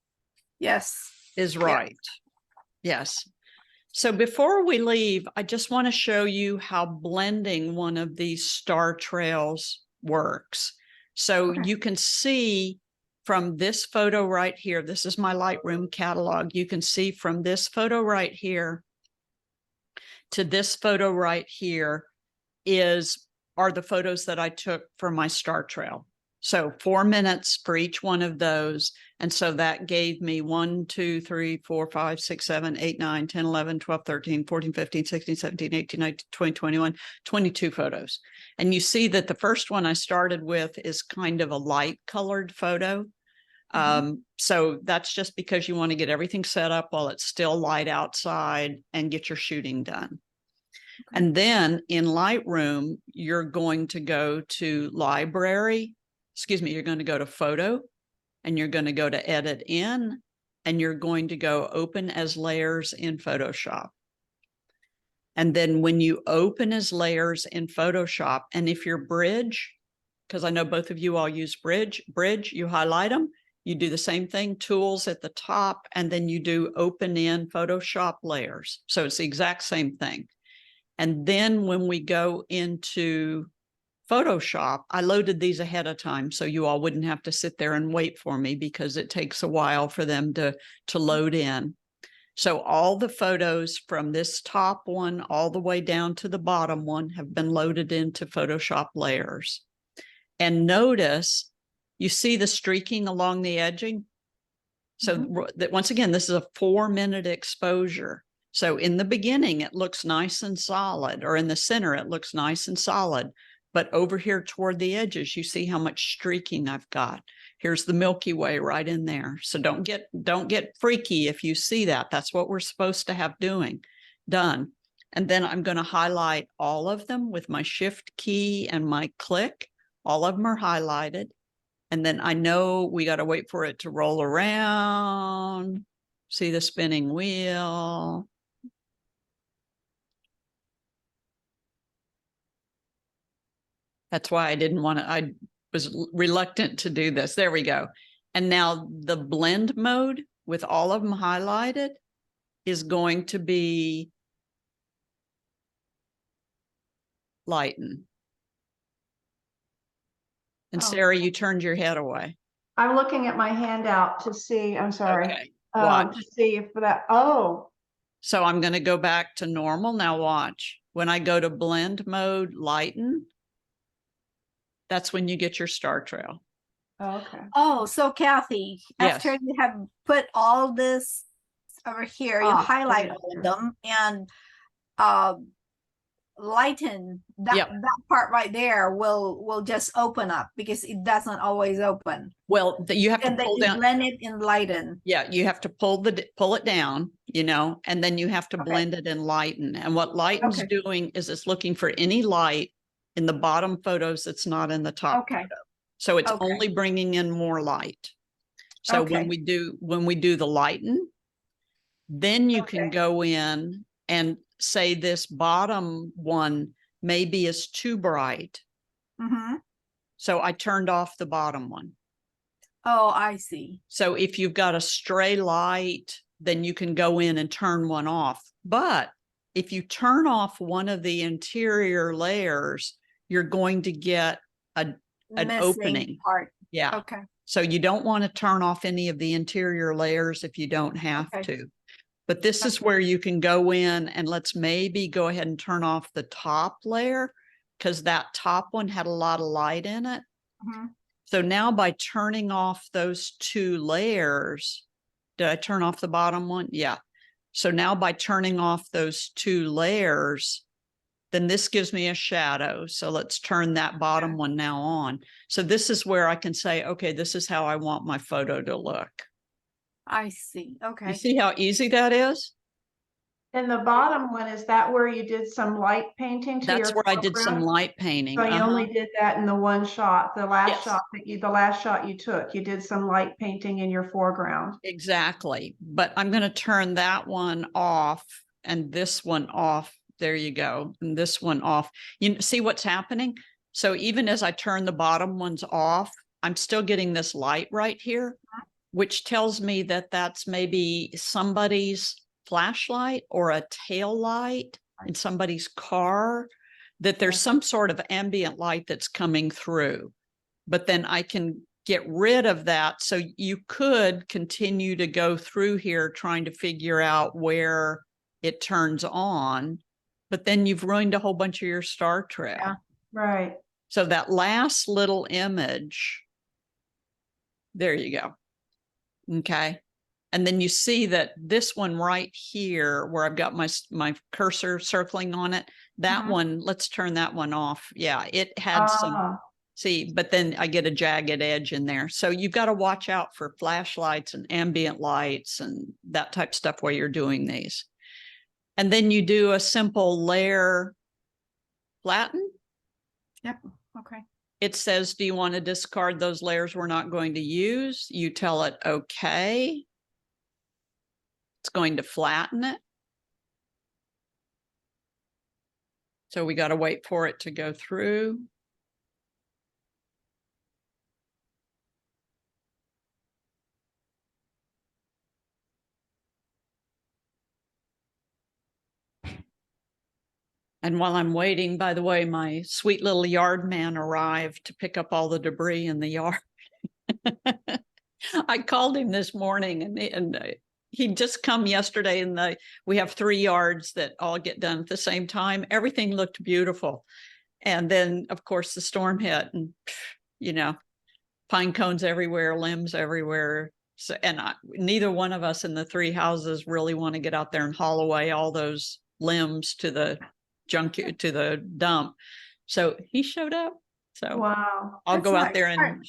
Yes. is right. Yes. So before we leave, I just want to show you how blending one of these star trails works. So Okay. you can see from this photo right here, this is my Lightroom catalog. You can see from this photo right here to this photo right here is are the photos that I took for my star trail. So 4 minutes for each one of those. And so that gave me 1, 2, 3, 4, 5, 6, 7, 8, 9, 10, 11, 12, 13, 14, 15, 16, 17, 18, 19, 20, 21, 22 photos. And you see that the first one I started with is kind of a light colored photo. So that's just because you want to get everything set up while it's still light outside and get your shooting done. Okay. And then in Lightroom, you're going to go to you're going to go to photo, and you're going to go to edit in, and you're going to go open as layers in Photoshop. And then when you open as layers in Photoshop, and if you're Bridge, because I know both of you all use Bridge, you highlight them, you do the same thing, tools at the top, and then you do open in Photoshop layers. So it's the exact same thing. And then when we go into Photoshop, I loaded these ahead of time so you all wouldn't have to sit there and wait for me, because it takes a while for them to load in. So all the photos from this top one all the way down to the bottom one have been loaded into Photoshop layers. And notice, you see the streaking along the edging? So that, once again, this is a 4-minute exposure. So in the beginning, it looks nice and solid, or in the center, it looks nice and solid. But over here toward the edges, you see how much streaking I've got. Here's the Milky Way right in there. So don't get freaky if you see that. That's what we're supposed to have done. And then I'm going to highlight all of them with my Shift key and my click. All of them are highlighted. And then I know we got to wait for it to roll around. See the spinning wheel. That's why I was reluctant to do this. There we go. And now the blend mode with all of them highlighted is going to be lighten. And Sarah, you turned your head away. I'm looking at my handout to see, I'm sorry. Okay, watch. To see if that, So I'm going to go back to normal. Now watch. When I go to blend mode, lighten, that's when you get your star trail. okay. Oh, so Kathy, Yes. after you have put all this over here, you highlight okay. all of them and lighten that Yep. that part right there will just open up, because it doesn't always open. Well, you have to And then pull you down. blend it in lighten. Yeah, you have to pull it down, and then you have to blend it and lighten. And what lighten's Okay. doing is it's looking for any light in the bottom photos that's not in the top Okay. photo. So it's Okay. only bringing in more light. So Okay. when we do the lighten, then you can Okay. go in and say this bottom one maybe is too bright. Mm-hmm. So I turned off the bottom one. Oh, I see. So if you've got a stray light, then you can go in and turn one off. But if you turn off one of the interior layers, you're going to get an Missing opening. part. Yeah. Okay. So you don't want to turn off any of the interior layers if you don't have Okay. to. But this is where you can go in and let's maybe go ahead and turn off the top layer, because that top one had a lot of light in it. Mhm. So now by turning off those 2 layers, did I turn off the bottom one? Yeah. So now by turning off those 2 layers, then this gives me a shadow. So let's turn that bottom one now on. So this is where I can say, okay, this is how I want my photo to look. I see. Okay. You see how easy that is? And the bottom one, is that where you did some light painting to That's your where I did some foreground? light painting. So you only did that in the one shot, the last Yes. shot you took, you did some light painting in your foreground. Exactly. But I'm going to turn that one off and this one off. There you go. And this one off. You see what's happening? So even as I turn the bottom ones off, I'm still getting this light right here, which tells me that that's maybe somebody's flashlight or a tail light in somebody's car, that there's some sort of ambient light that's coming through. But then I can get rid of that. So you could continue to go through here trying to figure out where it turns on, but then you've ruined a whole bunch of your star trail. Yeah. Right. So that last little image, there you go. Okay. And then you see that this one right here, where I've got my cursor circling on it, that Mhm. one, let's turn that one off. Yeah, it had some, Ah, see, but then I get a jagged edge in there. So you've got to watch out for flashlights and ambient lights and that type of stuff while you're doing these. And then you do a simple layer flatten. Yep. Okay. It says, do you want to discard those layers we're not going to use? You tell it, okay. It's going to flatten it. So we got to wait for it to go through. And while I'm waiting, by the way, my sweet little yard man arrived to pick up all the debris in the yard. I called him this morning and he'd just come yesterday, and we have 3 yards that all get done at the same time. Everything looked beautiful. And then, of course, the storm hit, and, you know, pine cones everywhere, limbs everywhere. So, and neither one of us in the 3 houses really want to get out there and haul away all those limbs to the to the dump. So he showed up. So wow. I'll That's go out nice. there and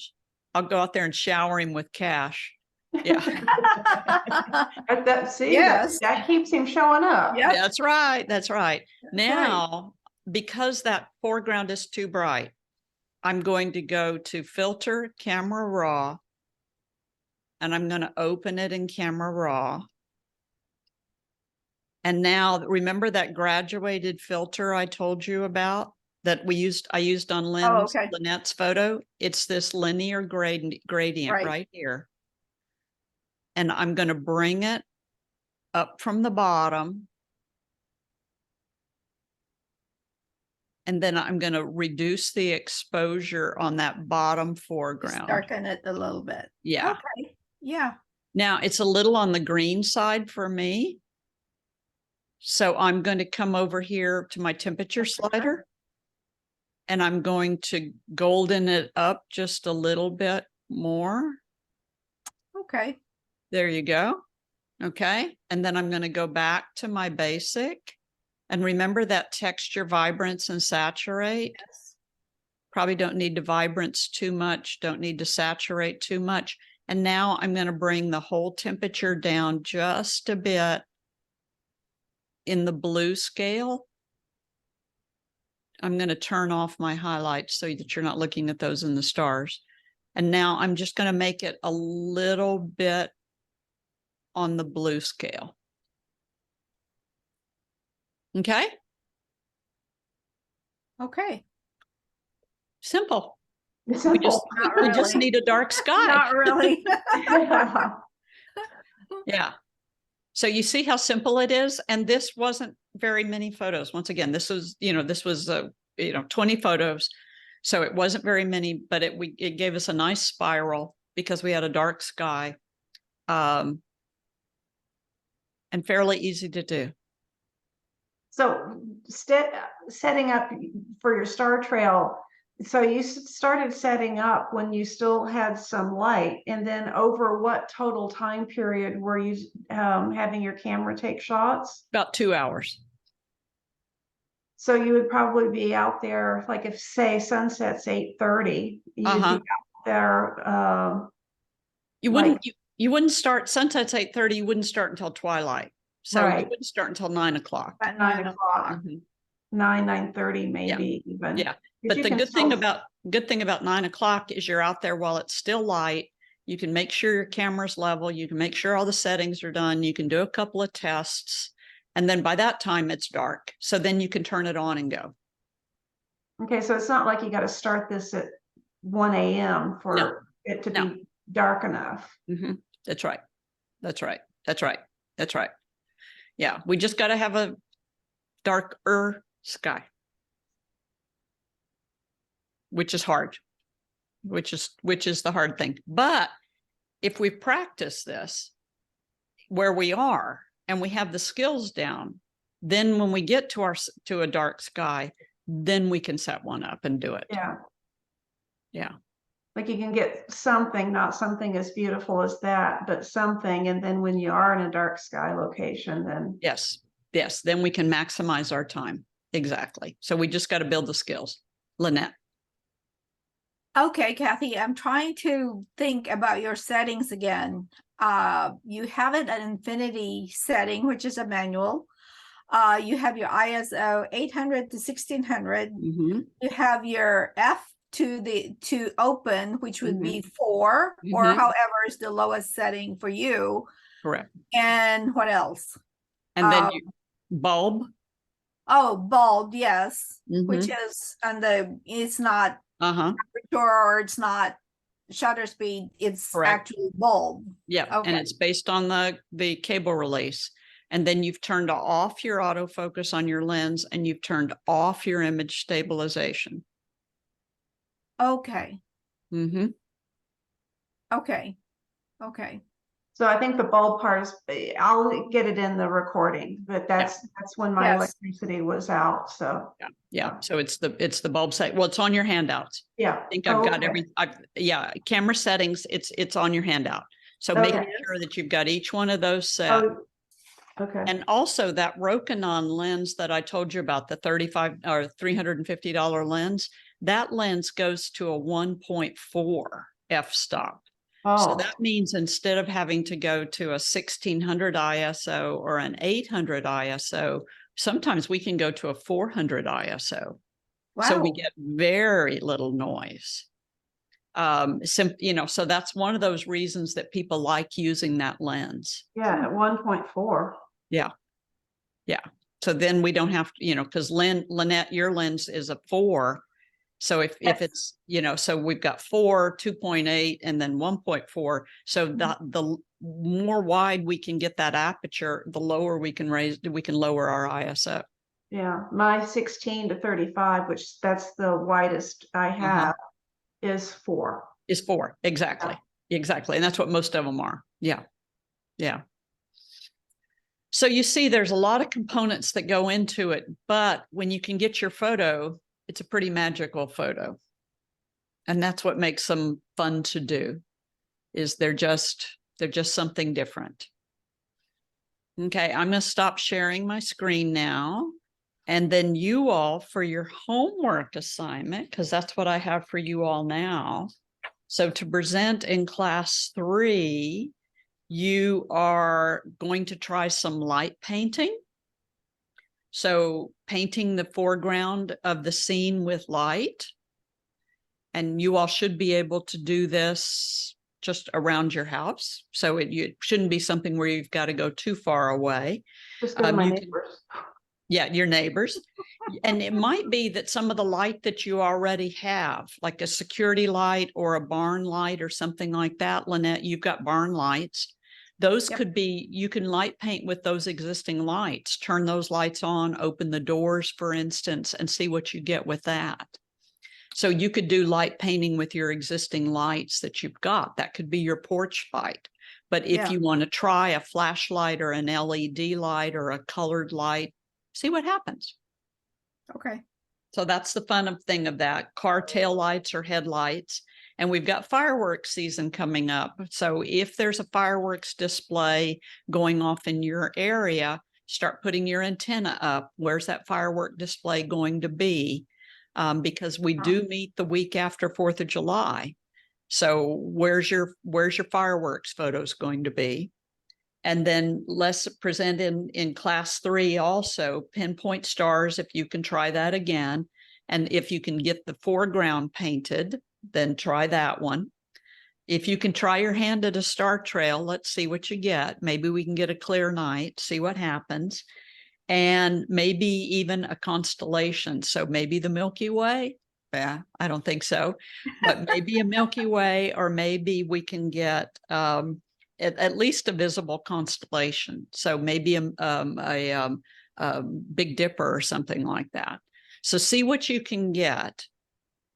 I'll go out there and shower him with cash. Yeah. But that, see, Yes. that keeps him showing up. Yep. That's right. That's right. That's right. Now, because that foreground is too bright, I'm going to go to Filter, Camera Raw, and I'm going to open it in Camera Raw. And now, remember that graduated filter I told you about that I used on okay. Lynette's photo? It's this linear gradient Right. right here. And I'm going to bring it up from the bottom. And then I'm going to reduce the exposure on that bottom Just foreground. darken it a little bit. Yeah. Okay. Yeah. Now it's a little on the green side for me. So I'm going to come over here to my temperature slider. And I'm going to golden it up just a little bit more. Okay. There you go. Okay. And then I'm going to go back to my basic. And remember that texture, vibrance, and saturate. Yes. Probably don't need to vibrance too much. Don't need to saturate too much. And now I'm going to bring the whole temperature down just a bit in the blue scale. I'm going to turn off my highlights so that you're not looking at those in the stars. And now I'm just going to make it a little bit on the blue scale. Okay. Okay. Simple. It's We just, Not we just really. need a dark sky. Not really. Yeah. So you see how simple it is. And this wasn't very many photos. Once again, this was, this was, 20 photos. So it wasn't very many, but it gave us a nice spiral because we had a dark sky. And fairly easy to do. So setting up for your star trail. So you started setting up when you still had some light, and then over what total time period were you having your camera take shots? About 2 hours. So you would probably be out there, like if say sunset's 8:30, you would be out there. You wouldn't you wouldn't start sunset's 8:30. You wouldn't start until twilight. So you Right. wouldn't start until 9 o'clock. At 9 o'clock, Mhm. 9:30 maybe even. Yeah. 'Cause But you the can good still- thing about 9 o'clock is you're out there while it's still light. You can make sure your camera's level. You can make sure all the settings are done. You can do a couple of tests. And then by that time it's dark. So then you can turn it on and go. Okay, so it's not like you got to start this at 1 a.m. for No. it to No. be dark enough. Mhm. That's right. That's right. That's right. That's right. Yeah. We just got to have a darker sky, which is hard, which is the hard thing. But if we practice this where we are and we have the skills down, then when we get to a dark sky, then we can set one up and do it. Yeah. Yeah. Like you can get something, not something as beautiful as that, but something. And then when you are in a dark sky location, then Yes. Yes. Then we can maximize our time. Exactly. So we just got to build the skills. Lynette. Okay, Kathy, I'm trying to think about your settings again. You have it an infinity setting, which is a manual. You have your ISO 800 to 1600. Mhm. You have your F to open, which would be 4, or Mhm. however is the lowest setting for you. Correct. And what else? And then you bulb. Oh, bulb, yes, which Mhm. is it's not Uh-huh. or it's not shutter speed, it's Correct. actually bulb. Yeah. And Okay. it's based on the cable release. And then you've turned off your autofocus on your lens and you've turned off your image stabilization. Okay. Mm-hmm. Okay. Okay. so I think the bulb part is, I'll get it in the recording, but that's when my Yes. electricity was out. So Yeah. Yeah. So it's the bulb set. Well, it's on your handouts. yeah. I think I've got Okay. camera settings. It's on your handout. So making Okay. sure that you've got each one of those set. Oh, okay. And also that Rokinon lens that I told you about, the $35 or $350 lens, that lens goes to a 1.4 f-stop. So Oh, that means instead of having to go to a 1600 ISO or an 800 ISO, sometimes we can go to a 400 ISO. So we Wow. get very little noise. So that's one of those reasons that people like using that lens. yeah, at 1.4. Yeah. Yeah. So then we don't have to, because Lynette, your lens is a 4. So if Yes. it's, so we've got 4, 2.8, and then 1.4. So the more wide we can get that aperture, the lower we can lower our ISO. Yeah, my 16 to 35, which that's the widest I have, is 4. Is 4. Exactly. Exactly. And that's what most of them are. Yeah. Yeah. So you see, there's a lot of components that go into it, but when you can get your photo, it's a pretty magical photo. And that's what makes them fun to do, is they're just something different. Okay, I'm going to stop sharing my screen now. And then you all, for your homework assignment, because that's what I have for you all now. So to present in class 3, you are going to try some light painting. So painting the foreground of the scene with light. And you all should be able to do this just around your house. So it shouldn't be something where you've got to go too far away. Just go to my You neighbors. Yeah, your neighbors. And it might be that some of the light that you already have, like a security light or a barn light or something like that, Lynette, you've got barn lights. Those could be, you can light paint with those existing lights, turn those lights on, open the doors, for instance, and see what you get with that. So you could do light painting with your existing lights that you've got. That could be your porch light. But if you want to try a flashlight or an LED light or a colored light, see what happens. Okay. So that's the fun thing of that. Car tail lights or headlights. And we've got fireworks season coming up. So if there's a fireworks display going off in your area, start putting your antenna up. Where's that firework display going to be? Because we do meet the week after 4th of July. So where's your fireworks photos going to be? And then let's present in class 3 also pinpoint stars, if you can try that again. And if you can get the foreground painted, then try that one. If you can try your hand at a star trail, let's see what you get. Maybe we can get a clear night, see what happens. And maybe even a constellation. So maybe the Milky Way. Yeah, I don't think so, but maybe a Milky Way, or maybe we can get at least a visible constellation. So maybe a Big Dipper or something like that. So see what you can get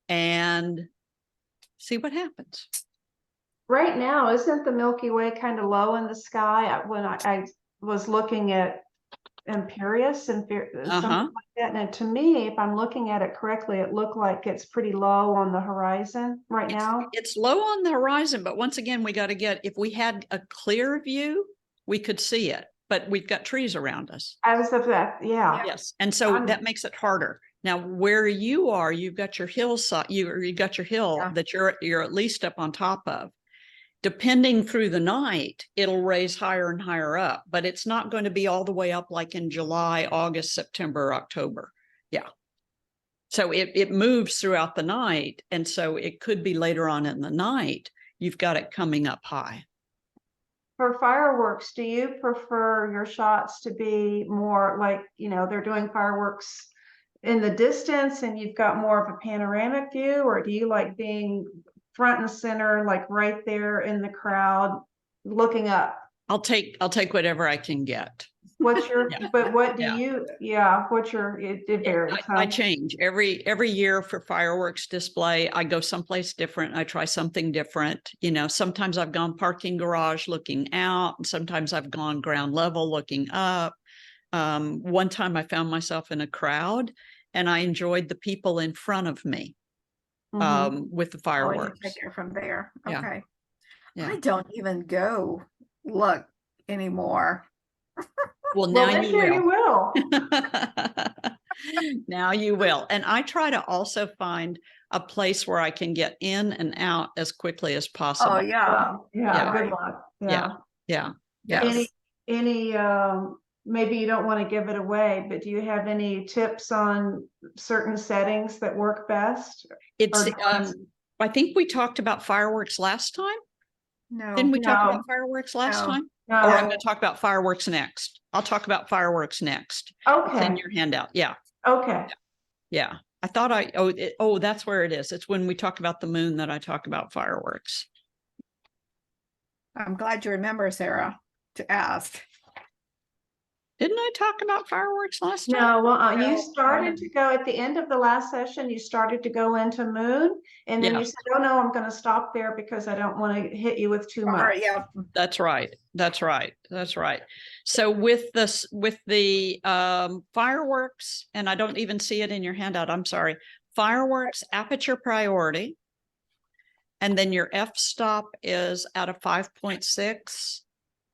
and see what happens. Right now, isn't the Milky Way kind of low in the sky? When I was looking at Imperious and something Uh-huh. like that. And to me, if I'm looking at it correctly, it looked like it's pretty low on the horizon right now. It's low on the horizon, but once again, we got to get, if we had a clear view, we could see it, but we've got trees around us. I was of that, yeah. Yes. And so I'm- that makes it harder. Now, where you are, you've got your hillside, you've got your hill Yeah. that you're at least up on top of. Depending through the night, it'll raise higher and higher up, but it's not going to be all the way up like in July, August, September, October. Yeah. So it moves throughout the night. And so it could be later on in the night, you've got it coming up high. For fireworks, do you prefer your shots to be more like, they're doing fireworks in the distance and you've got more of a panoramic view, or do you like being front and center, like right there in the crowd, looking up? I'll take whatever I can get. What's your, Yeah. but what do Yeah. you, what's your, it varies. I huh? change every year for fireworks display. I go someplace different. I try something different. Sometimes I've gone parking garage looking out, and sometimes I've gone ground level looking up. One time I found myself in a crowd and I enjoyed the people in front of me Mhm. with the Oh, you fireworks. take it from there. Yeah. Okay. Yeah. I don't even go look anymore. Well, Well, now this you year you will. will. Now you will. And I try to also find a place where I can get in and out as quickly as possible. Oh, yeah. Yeah, Yeah. good luck. Yeah. Yeah. Any, Yes. maybe you don't want to give it away, but do you have any tips on certain settings that work best? It's, Or times- I think we talked about fireworks last time. No. Didn't we talk No. about fireworks last No. time? No. Or I'm going to talk about fireworks next. I'll talk about fireworks next. It's in Okay, your handout. Yeah. okay. Yeah. I thought that's where it is. It's when we talk about the moon that I talk about fireworks. I'm glad you remember, Sarah, to ask. Didn't I talk about fireworks last time? No, well, No, you started to go at the end of the last session, you started to go into moon. And then Yeah. you said, oh no, I'm going to stop there because I don't want to hit you with too much. Yeah. That's right. That's right. That's right. So with the fireworks, and I don't even see it in your handout, I'm sorry. Fireworks, aperture priority. And then your f-stop is at a 5.6.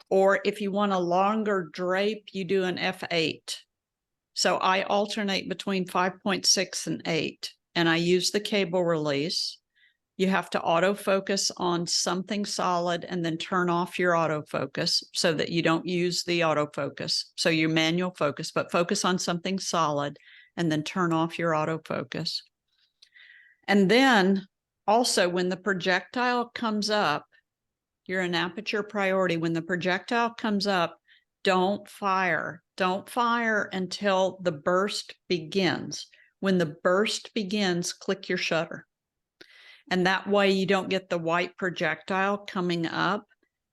Or if you want a longer drape, you do an f8. So I alternate between 5.6 and 8, and I use the cable release. You have to autofocus on something solid and then turn off your autofocus so that you don't use the autofocus. So your manual focus, but focus on something solid and then turn off your autofocus. And then also when the projectile comes up, you're an aperture priority. When the projectile comes up, don't fire. Don't fire until the burst begins. When the burst begins, click your shutter. And that way you don't get the white projectile coming up.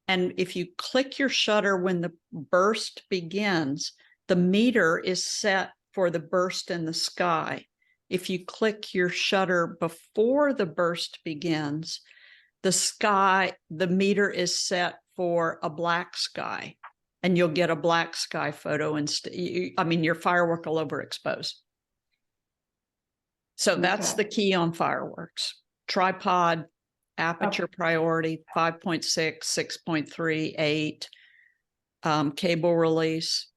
And if you click your shutter when the burst begins, the meter is set for the burst in the sky. If you click your shutter before the burst begins, the meter is set for a black sky, and you'll get a black sky photo instead. Your firework will overexpose. So that's Okay. the key on fireworks. Tripod, aperture priority, 5.6, 6.3, 8, cable release,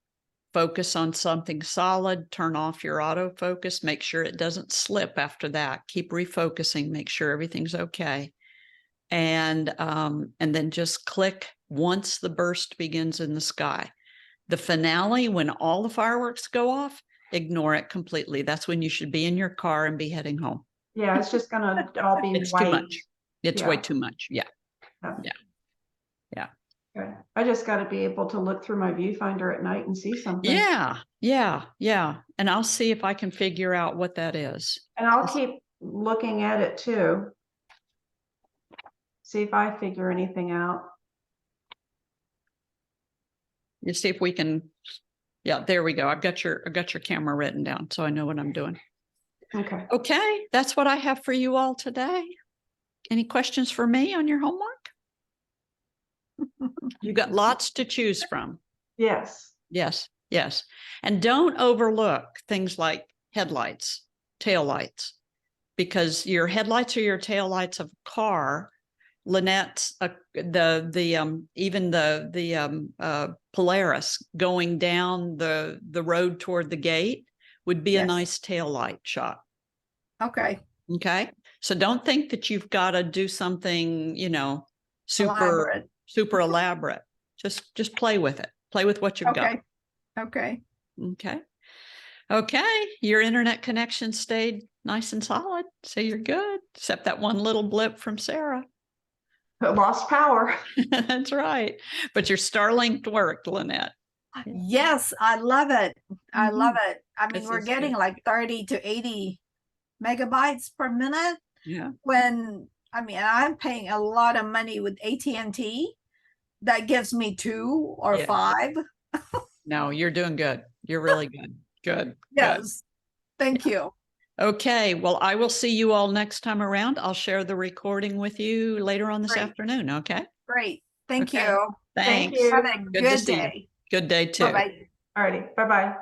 focus on something solid, turn off your autofocus, make sure it doesn't slip after that. Keep refocusing, make sure everything's okay. And then just click once the burst begins in the sky. The finale, when all the fireworks go off, ignore it completely. That's when you should be in your car and be heading home. Yeah, it's just gonna all be It's white. too much. It's way Yeah. too much. Yeah. Okay. I just got to be able to look through my viewfinder at night and see something. Yeah. And I'll see if I can figure out what that is. And I'll keep looking at it too. See if I figure anything out. You see if we can. Yeah, there we go. I've got your camera written down, so I know what I'm doing. Okay. Okay, that's what I have for you all today. Any questions for me on your homework? You got lots to choose from. Yes. Yes. Yes. And don't overlook things like headlights, taillights, because your headlights or your taillights of a car, Lynette's, even the Polaris going down the road toward the gate would be a Yes. nice taillight shot. Okay. Okay. So don't think that you've got to do something, Elaborate. super elaborate. Just play with it. Play with what you've got. Okay. Okay. Okay. Okay. Your internet connection stayed nice and solid. So you're good, except that one little blip from Sarah. But lost power. That's right. But your Starlink worked, Lynette. Yes, I love it. I love it. I mean, This we're is getting good. like 30 to 80 megabytes per minute Yeah. when, I mean, I'm paying a lot of money with AT&T. That gives me 2 or Yeah. 5. No, you're doing good. You're really good. Good. Yes. Thank you. Okay. Well, I will see you all next time around. I'll share the recording with you later on this Great. afternoon. Okay. Great. Thank Okay. you. Thank Thanks. you. Have a Good to good see you. day. Good day too. Bye-bye. Alrighty, bye-bye.